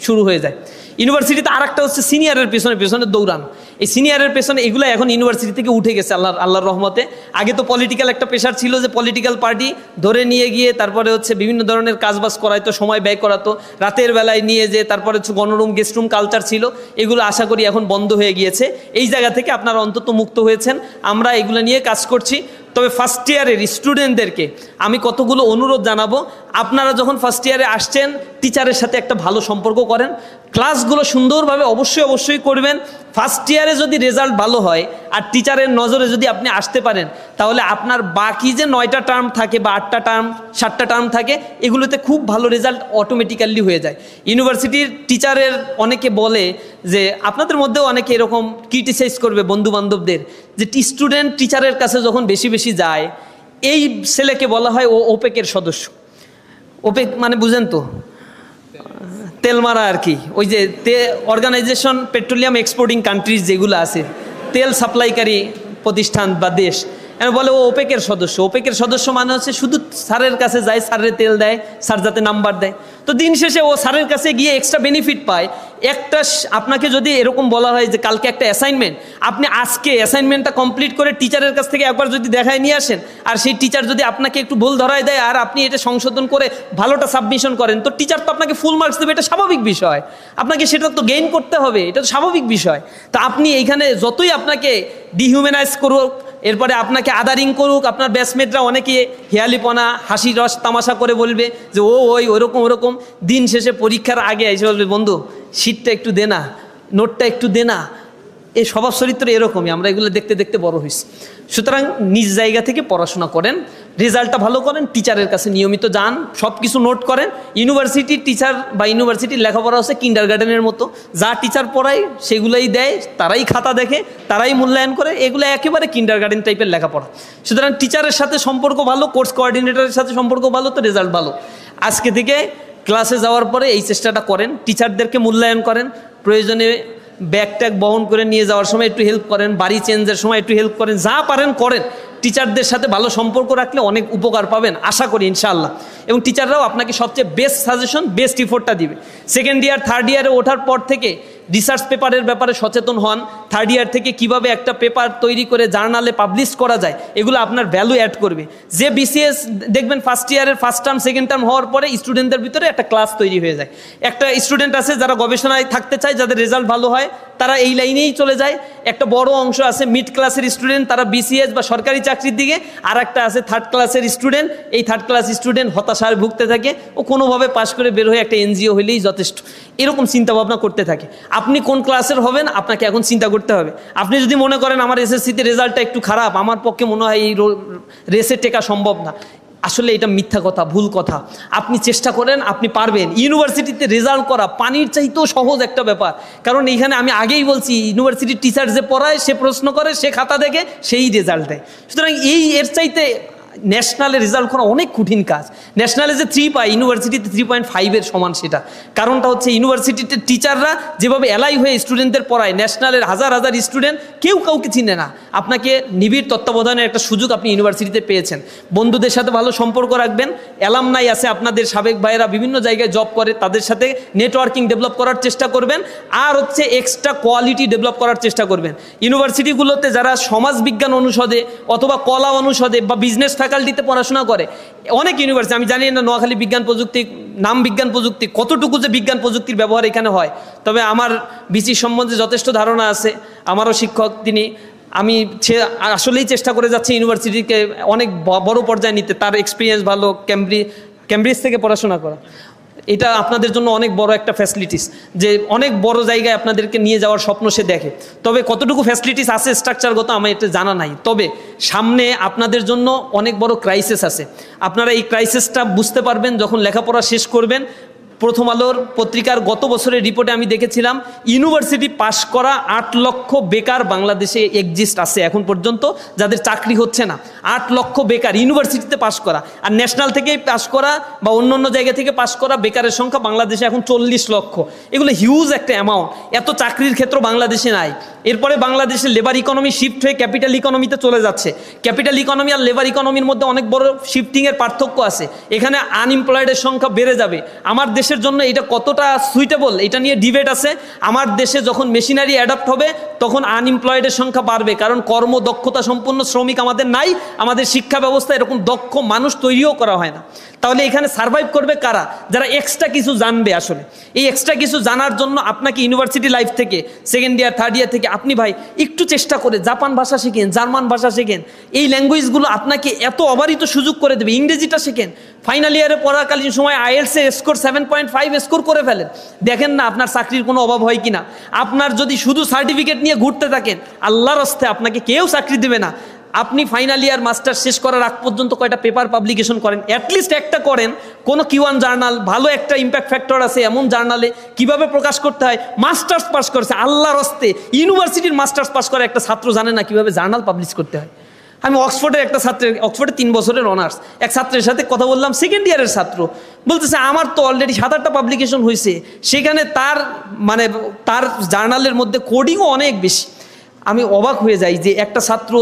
শুরু হয়ে যায়। ইউনিভার্সিটিতে আর একটা হচ্ছে সিনিয়রের পেছনে পেছনে দৌড়ানো। এই সিনিয়রের পেছনে এগুলো এখন ইউনিভার্সিটি থেকে উঠে গেছে আল্লাহর রহমতে। আগে তো পলিটিক্যাল একটা প্রেশার ছিল যে পলিটিক্যাল পার্টি ধরে নিয়ে গিয়ে তারপরে হচ্ছে বিভিন্ন ধরনের কাজবাজ করাইতো, সময় ব্যয় করাতো, রাতের বেলায় নিয়ে যে তারপরে হচ্ছে গণরুম গেস্ট রুম কালচার ছিল। এগুলো আশা করি এখন বন্ধ হয়ে গিয়েছে। এই জায়গা থেকে আপনারা অন্তত মুক্ত হয়েছেন। আমরা এগুলো নিয়ে কাজ করছি। তবে ফার্স্ট ইয়ারের স্টুডেন্টদেরকে আমি কতগুলো অনুরোধ জানাবো। আপনারা যখন ফার্স্ট ইয়ারে আসছেন, টিচারের সাথে একটা ভালো সম্পর্ক করেন, ক্লাসগুলো সুন্দরভাবে অবশ্যই করবেন। ফার্স্ট ইয়ারে যদি রেজাল্ট ভালো হয় আর টিচারের নজরে যদি আপনি আসতে পারেন, তাহলে আপনার বাকি যে 9টা টার্ম থাকে বা 8টা টার্ম 7টা টার্ম থাকে, এগুলোতে খুব ভালো রেজাল্ট অটোমেটিক্যালি হয়ে যায়। ইউনিভার্সিটির টিচারের অনেকে বলে যে, আপনাদের মধ্যেও অনেকে এরকম ক্রিটিসাইজ করবে বন্ধু বান্ধবদের, যে স্টুডেন্ট টিচারের কাছে যখন বেশি বেশি যায়, এই ছেলেকে বলা হয় ও ওপেকের সদস্য। ওপেক মানে বুঝেন তো, তেল মারা আর কি। ওই যে অর্গানাইজেশন পেট্রোলিয়াম এক্সপোর্টিং কান্ট্রিজ যেগুলো আছে, তেল সাপ্লাইকারী প্রতিষ্ঠান বা দেশ, বলে ও ওপেকের সদস্য। ওপেকের সদস্য মানে হচ্ছে শুধু স্যারের কাছে যায়, স্যারের তেল দেয়, স্যার যাতে নাম্বার দেয়। তো দিন শেষে ও স্যারের কাছে গিয়ে এক্সট্রা বেনিফিট পায়। আপনাকে যদি এরকম বলা হয় যে কালকে একটা অ্যাসাইনমেন্ট, আপনি আজকে অ্যাসাইনমেন্টটা কমপ্লিট করে টিচারের কাছ থেকে একবার যদি দেখায় নিয়ে আসেন, আর সেই টিচার যদি আপনাকে একটু ভুল ধরায় দেয় আর আপনি এটা সংশোধন করে ভালোটা সাবমিশন করেন, তো টিচার তো আপনাকে ফুল মার্কস দেবে। এটা স্বাভাবিক বিষয়, আপনাকে সেটা তো গেইন করতে হবে, এটা তো স্বাভাবিক বিষয়। তো আপনি এইখানে যতই আপনাকে ডিহিউম্যানাইজ করুক, এরপরে আপনাকে আদারিং করুক, আপনার ব্যাচমেটরা অনেকে হেয়ালিপনা হাসি রস তামাশা করে বলবে যে ওরকম, দিন শেষে পরীক্ষার আগে এসে বলবে, বন্ধু শীটটা একটু দে না, নোটটা একটু দে না। এই স্বভাব চরিত্র এরকমই, আমরা এগুলো দেখতে দেখতে বড় হয়েছি। সুতরাং নিজ জায়গা থেকে পড়াশোনা করেন, রেজাল্টটা ভালো করেন, টিচারের কাছে নিয়মিত যান, সব কিছু নোট করেন। ইউনিভার্সিটির টিচার বা ইউনিভার্সিটির লেখাপড়া হচ্ছে কিন্ডারগার্টেনের মতো, যা টিচার পড়ায় সেগুলোই দেয়, তারাই খাতা দেখে, তারাই মূল্যায়ন করে, এগুলো একেবারে কিন্ডারগার্টেন টাইপের লেখাপড়া। সুতরাং টিচারের সাথে সম্পর্ক ভালো, কোর্স কোঅর্ডিনেটরের সাথে সম্পর্ক ভালো, তো রেজাল্ট ভালো। আজকে থেকে ক্লাসে যাওয়ার পরে এই চেষ্টাটা করেন, টিচারদেরকে মূল্যায়ন করেন, প্রয়োজনে ব্যাগ ট্যাগ বহন করে নিয়ে যাওয়ার সময় একটু হেল্প করেন, বাড়ি চেঞ্জের সময় একটু হেল্প করেন, যা পারেন করেন। টিচারদের সাথে ভালো সম্পর্ক রাখলে অনেক উপকার পাবেন আশা করি ইনশাআল্লাহ। এবং টিচাররাও আপনাকে সবচেয়ে বেস্ট সাজেশন, বেস্ট ইফোর্টটা দিবে। সেকেন্ড ইয়ার থার্ড ইয়ারে ওঠার পর থেকে রিসার্চ পেপারের ব্যাপারে সচেতন হন। থার্ড ইয়ার থেকে কিভাবে একটা পেপার তৈরি করে জার্নালে পাবলিশ করা যায়, এগুলো আপনার ভ্যালু অ্যাড করবে। যে বিসিএস দেখবেন ফার্স্ট ইয়ারের ফার্স্ট টার্ম সেকেন্ড টার্ম হওয়ার পরে স্টুডেন্টদের ভিতরে একটা ক্লাস তৈরি হয়ে যায়। একটা স্টুডেন্ট আছে যারা গবেষণায় থাকতে চায়, যাদের রেজাল্ট ভালো হয়, তারা এই লাইনেই চলে যায়। একটা বড় অংশ আছে মিড ক্লাসের স্টুডেন্ট, তারা বিসিএস বা সরকারি চাকরির দিকে। আর একটা আছে থার্ড ক্লাসের স্টুডেন্ট, এই থার্ড ক্লাস স্টুডেন্ট হতাশায় ভুগতে থাকে, ও কোনোভাবে পাশ করে বের হয়ে একটা এনজিও হলেই যথেষ্ট, এরকম চিন্তা ভাবনা করতে থাকে। আপনি কোন ক্লাসের হবেন আপনাকে এখন চিন্তা করতে হবে। আপনি যদি মনে করেন আমার এসএসসিতে রেজাল্টটা একটু খারাপ, আমার পক্ষে মনে হয় এই রেসে টেকা সম্ভব না, আসলে এটা মিথ্যা কথা, ভুল কথা। আপনি চেষ্টা করেন, আপনি পারবেন। ইউনিভার্সিটিতে রেজাল্ট করা পানির চাইতেও সহজ একটা ব্যাপার, কারণ এইখানে আমি আগেই বলছি ইউনিভার্সিটির টিচার যে পড়ায়, সে প্রশ্ন করে, সে খাতা দেখে, সেই রেজাল্ট দেয়। সুতরাং এর চাইতে ন্যাশনালে রেজাল্ট করা অনেক কঠিন কাজ। ন্যাশনালে যে 3 পায়, ইউনিভার্সিটিতে 3.5-এর সমান সেটা। কারণটা হচ্ছে ইউনিভার্সিটিতে টিচাররা যেভাবে এলাই হয়ে স্টুডেন্টদের পড়ায়, ন্যাশনালের হাজার হাজার স্টুডেন্ট কেউ কাউকে চিনে না। আপনাকে নিবিড় তত্ত্বাবধানের একটা সুযোগ আপনি ইউনিভার্সিটিতে পেয়েছেন। বন্ধুদের সাথে ভালো সম্পর্ক রাখবেন। অ্যালামনাই আছে আপনাদের সাবেক ভাইয়েরা বিভিন্ন জায়গায় জব করে, তাদের সাথে নেটওয়ার্কিং ডেভেলপ করার চেষ্টা করবেন। আর হচ্ছে এক্সট্রা কোয়ালিটি ডেভেলপ করার চেষ্টা করবেন। ইউনিভার্সিটিগুলোতে যারা সমাজবিজ্ঞান অনুষদে অথবা কলা অনুষদে বা বিজনেস ফ্যাকাল্টিতে পড়াশোনা করে, অনেক ইউনিভার্সিটি, আমি জানি না নোয়াখালী বিজ্ঞান প্রযুক্তি, নাম বিজ্ঞান প্রযুক্তি, কতটুকু যে বিজ্ঞান প্রযুক্তির ব্যবহার এখানে হয়, তবে আমার বিসি সম্বন্ধে যথেষ্ট ধারণা আছে। আমারও শিক্ষক তিনি, আমি আসলেই চেষ্টা করে যাচ্ছি ইউনিভার্সিটিকে অনেক বড় পর্যায়ে নিতে। তার এক্সপিরিয়েন্স ভালো, ক্যামব্রিজ থেকে পড়াশোনা করা, এটা আপনাদের জন্য অনেক বড় একটা ফ্যাসিলিটিস, যে অনেক বড় জায়গায় আপনাদেরকে নিয়ে যাওয়ার স্বপ্ন সে দেখে। তবে কতটুকু ফ্যাসিলিটিস আছে স্ট্রাকচারগত আমার এটা জানা নাই। তবে সামনে আপনাদের জন্য অনেক বড় ক্রাইসিস আছে। আপনারা এই ক্রাইসিসটা বুঝতে পারবেন যখন লেখাপড়া শেষ করবেন। প্রথম আলোর পত্রিকার গত বছরের রিপোর্টে আমি দেখেছিলাম ইউনিভার্সিটি পাশ করা 8 লক্ষ বেকার বাংলাদেশে এক্সিস্ট আছে এখন পর্যন্ত, যাদের চাকরি হচ্ছে না। 8 লক্ষ বেকার ইউনিভার্সিটিতে পাশ করা। আর ন্যাশনাল থেকে পাশ করা বা অন্য অন্য জায়গা থেকে পাশ করা বেকারের সংখ্যা বাংলাদেশে এখন 40 লক্ষ। এগুলো হিউজ একটা অ্যামাউন্ট। এত চাকরির ক্ষেত্র বাংলাদেশে নাই। এরপরে বাংলাদেশের লেবার ইকোনমি শিফট হয়ে ক্যাপিটাল ইকোনমিতে চলে যাচ্ছে। ক্যাপিটাল ইকোনমি আর লেবার ইকোনমির মধ্যে অনেক বড় শিফটিংয়ের পার্থক্য আছে। এখানে আনএমপ্লয়েডের সংখ্যা বেড়ে যাবে। আমার দেশের জন্য এটা কতটা সুইটেবল, এটা নিয়ে ডিবেট আছে। আমার দেশে যখন মেশিনারি অ্যাডাপ্ট হবে তখন আনএমপ্লয়েডের সংখ্যা বাড়বে, কারণ কর্মদক্ষতা সম্পন্ন শ্রমিক আমাদের নাই। আমাদের শিক্ষা ব্যবস্থা এরকম দক্ষ মানুষ তৈরিও করা হয় না। তাহলে এখানে সার্ভাইভ করবে কারা? যারা এক্সট্রা কিছু জানবে। আসলে এই এক্সট্রা কিছু জানার জন্য আপনাকে ইউনিভার্সিটি লাইফ থেকে, সেকেন্ড ইয়ার থার্ড ইয়ার থেকে আপনি ভাই একটু চেষ্টা করে জাপান ভাষা শেখেন, জার্মান ভাষা শেখেন। এই ল্যাঙ্গুয়েজগুলো আপনাকে এত অবারিত সুযোগ করে দেবে। ইংরেজিটা শেখেন। ফাইনাল ইয়ারে পড়াকালীন সময় আইএলটিএস এর স্কোর 7.5 স্কোর করে ফেলেন। দেখেন না আপনার চাকরির কোনো অভাব হয় কিনা। আপনার যদি শুধু সার্টিফিকেট নিয়ে ঘুরতে থাকেন, আল্লাহর হস্তে আপনাকে কেউ চাকরি দেবে না। আপনি ফাইনাল ইয়ার মাস্টার শেষ করার আগ পর্যন্ত কয়টা পেপার পাবলিকেশন করেন, অ্যাটলিস্ট একটা করেন। কোনো কিওয়ান জার্নাল, ভালো একটা ইম্প্যাক্ট ফ্যাক্টর আছে এমন জার্নালে কিভাবে প্রকাশ করতে হয়। মাস্টার্স পাস করেছে, আল্লাহর হস্তে ইউনিভার্সিটির মাস্টার্স পাস করা একটা ছাত্র জানে না কিভাবে জার্নাল পাবলিশ করতে হয়। আমি অক্সফোর্ডের একটা ছাত্রের, অক্সফোর্ডে 3 বছরের অনার্স এক ছাত্রের সাথে কথা বললাম, সেকেন্ড ইয়ারের ছাত্র, বলতেছে আমার তো অলরেডি 7-8টা পাবলিকেশন হয়েছে, সেখানে তার জার্নালের মধ্যে কোডিংও অনেক বেশি। আমি অবাক হয়ে যাই যে একটা ছাত্র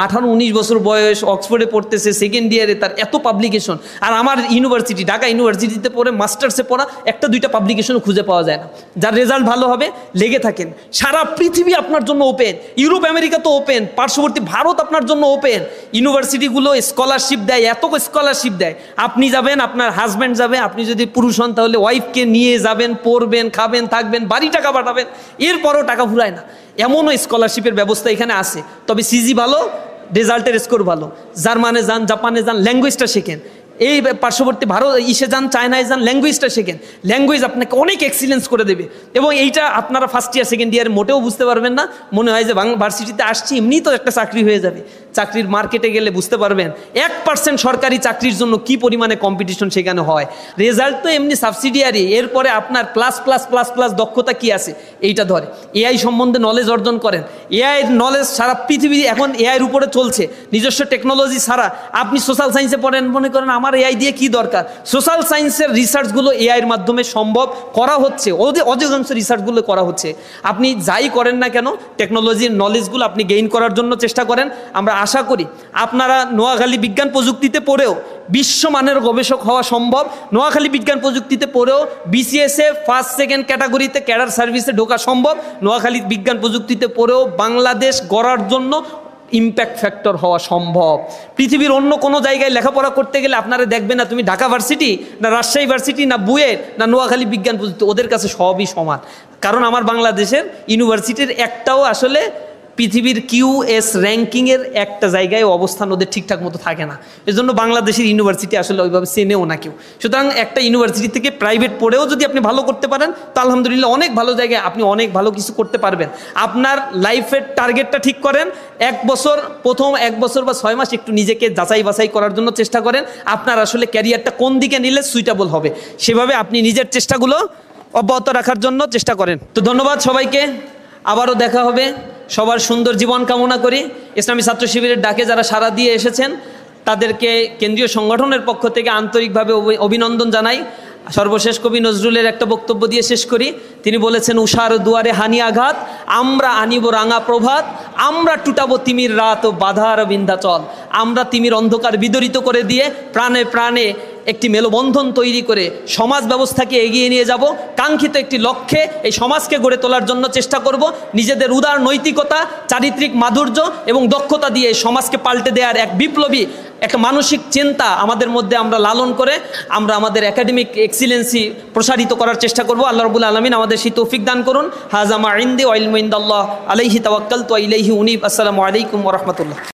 18-19 বছর বয়স, অক্সফোর্ডে পড়তেছে, সেকেন্ড ইয়ারে, তার এত পাবলিকেশন। আর আমার ইউনিভার্সিটি, ঢাকা ইউনিভার্সিটিতে পড়ে মাস্টার্সে পড়া 1-2টা পাবলিকেশনও খুঁজে পাওয়া যায় না। যার রেজাল্ট ভালো হবে লেগে থাকেন। সারা পৃথিবী আপনার জন্য ওপেন, ইউরোপ আমেরিকা তো ওপেন, পার্শ্ববর্তী ভারত আপনার জন্য ওপেন। ইউনিভার্সিটিগুলো স্কলারশিপ দেয়, এত স্কলারশিপ দেয়। আপনি যাবেন, আপনার হাজব্যান্ড যাবে, আপনি যদি পুরুষ হন তাহলে ওয়াইফকে নিয়ে যাবেন, পড়বেন, খাবেন, থাকবেন, বাড়ি টাকা পাঠাবেন, এরপরও টাকা ফুরায় না। এমনও স্কলারশিপের ব্যবস্থা এখানে আছে। তবে সিজি ভালো, রেজাল্টের স্কোর ভালো। জার্মানে যান, জাপানে যান, ল্যাঙ্গুয়েজটা শেখেন। এই পার্শ্ববর্তী ভারত যান, চায়নায় যান, ল্যাঙ্গুয়েজটা শেখেন। ল্যাঙ্গুয়েজ আপনাকে অনেক এক্সিলেন্স করে দেবে। এবং এইটা আপনারা ফার্স্ট ইয়ার সেকেন্ড ইয়ারে মোটেও বুঝতে পারবেন না। মনে হয় যে ভার্সিটিতে আসছি এমনিই তো একটা চাকরি হয়ে যাবে। চাকরির মার্কেটে গেলে বুঝতে পারবেন 1% সরকারি চাকরির জন্য কি পরিমাণে কম্পিটিশন সেখানে হয়। রেজাল্ট তো এমনি সাবসিডিয়ারি, এরপরে আপনার প্লাস প্লাস প্লাস প্লাস দক্ষতা কি আছে এইটা ধরে। এআই সম্বন্ধে নলেজ অর্জন করেন। এআইয়ের নলেজ সারা পৃথিবী এখন এআইয়ের উপরে চলছে। নিজস্ব টেকনোলজি ছাড়া আপনি সোশ্যাল সায়েন্সে পড়েন, মনে করেন আমার আমার এআই দিয়ে কি দরকার? সোশ্যাল সায়েন্সের রিসার্চগুলো এআইয়ের মাধ্যমে সম্ভব করা হচ্ছে, অধিকাংশ রিসার্চগুলো করা হচ্ছে। আপনি যাই করেন না কেন, টেকনোলজির নলেজগুলো আপনি গেইন করার জন্য চেষ্টা করেন। আমরা আশা করি আপনারা নোয়াখালী বিজ্ঞান প্রযুক্তিতে পড়েও বিশ্বমানের গবেষক হওয়া সম্ভব। নোয়াখালী বিজ্ঞান প্রযুক্তিতে পড়েও বিসিএসে ফার্স্ট সেকেন্ড ক্যাটাগরিতে ক্যাডার সার্ভিসে ঢোকা সম্ভব। নোয়াখালী বিজ্ঞান প্রযুক্তিতে পড়েও বাংলাদেশ গড়ার জন্য ইম্প্যাক্ট ফ্যাক্টর হওয়া সম্ভব। পৃথিবীর অন্য কোনো জায়গায় লেখাপড়া করতে গেলে আপনারা দেখবেন না তুমি ঢাকা ভার্সিটি না রাজশাহী ভার্সিটি না বুয়েট না নোয়াখালী বিজ্ঞান প্রযুক্তি, ওদের কাছে সবই সমান। কারণ আমার বাংলাদেশের ইউনিভার্সিটির একটাও আসলে পৃথিবীর কিউএস র্যাঙ্কিংয়ের একটা জায়গায় অবস্থান ওদের ঠিকঠাক মতো থাকে না। এজন্য বাংলাদেশের ইউনিভার্সিটি আসলে ওইভাবে চেনেও না কেউ। সুতরাং একটা ইউনিভার্সিটি থেকে প্রাইভেট পড়েও যদি আপনি ভালো করতে পারেন তো আলহামদুলিল্লাহ অনেক ভালো জায়গায় আপনি অনেক ভালো কিছু করতে পারবেন। আপনার লাইফের টার্গেটটা ঠিক করেন, প্রথম এক বছর বা 6 মাস একটু নিজেকে যাচাই বাছাই করার জন্য চেষ্টা করেন আপনার আসলে ক্যারিয়ারটা কোন দিকে নিলে সুইটেবল হবে, সেভাবে আপনি নিজের চেষ্টাগুলো অব্যাহত রাখার জন্য চেষ্টা করেন। তো ধন্যবাদ সবাইকে, আবারও দেখা হবে। সবার সুন্দর জীবন কামনা করি। ইসলামী ছাত্র শিবিরের ডাকে যারা সাড়া দিয়ে এসেছেন তাদেরকে কেন্দ্রীয় সংগঠনের পক্ষ থেকে আন্তরিকভাবে অভিনন্দন জানাই। সর্বশেষ কবি নজরুলের একটা বক্তব্য দিয়ে শেষ করি। তিনি বলেছেন, উষার দুয়ারে হানি আঘাত, আমরা আনিব রাঙা প্রভাত, আমরা টুটাবো তিমির রাত ও বাধার বিন্ধ্যাচল। আমরা তিমির অন্ধকার বিদরিত করে দিয়ে প্রাণে প্রাণে একটি মেলবন্ধন তৈরি করে সমাজ ব্যবস্থাকে এগিয়ে নিয়ে যাব। কাঙ্ক্ষিত একটি লক্ষ্যে এই সমাজকে গড়ে তোলার জন্য চেষ্টা করব। নিজেদের উদার নৈতিকতা, চারিত্রিক মাধুর্য এবং দক্ষতা দিয়ে সমাজকে পাল্টে দেওয়ার এক বিপ্লবী একটা মানসিক চিন্তা আমাদের মধ্যে আমরা লালন করে আমরা আমাদের একাডেমিক এক্সিলেন্সি প্রসারিত করার চেষ্টা করব। আল্লাহ রাব্বুল আলামিন আমাদের সেই তৌফিক দান করুন। হাযা মা ইনদি ওয়া ইলমু ইনদাল্লাহ আলাইহি তাওয়াক্কালতু ওয়া ইলাইহি উনীব। আসসালামু আলাইকুম ওয়া রাহমাতুল্লাহ।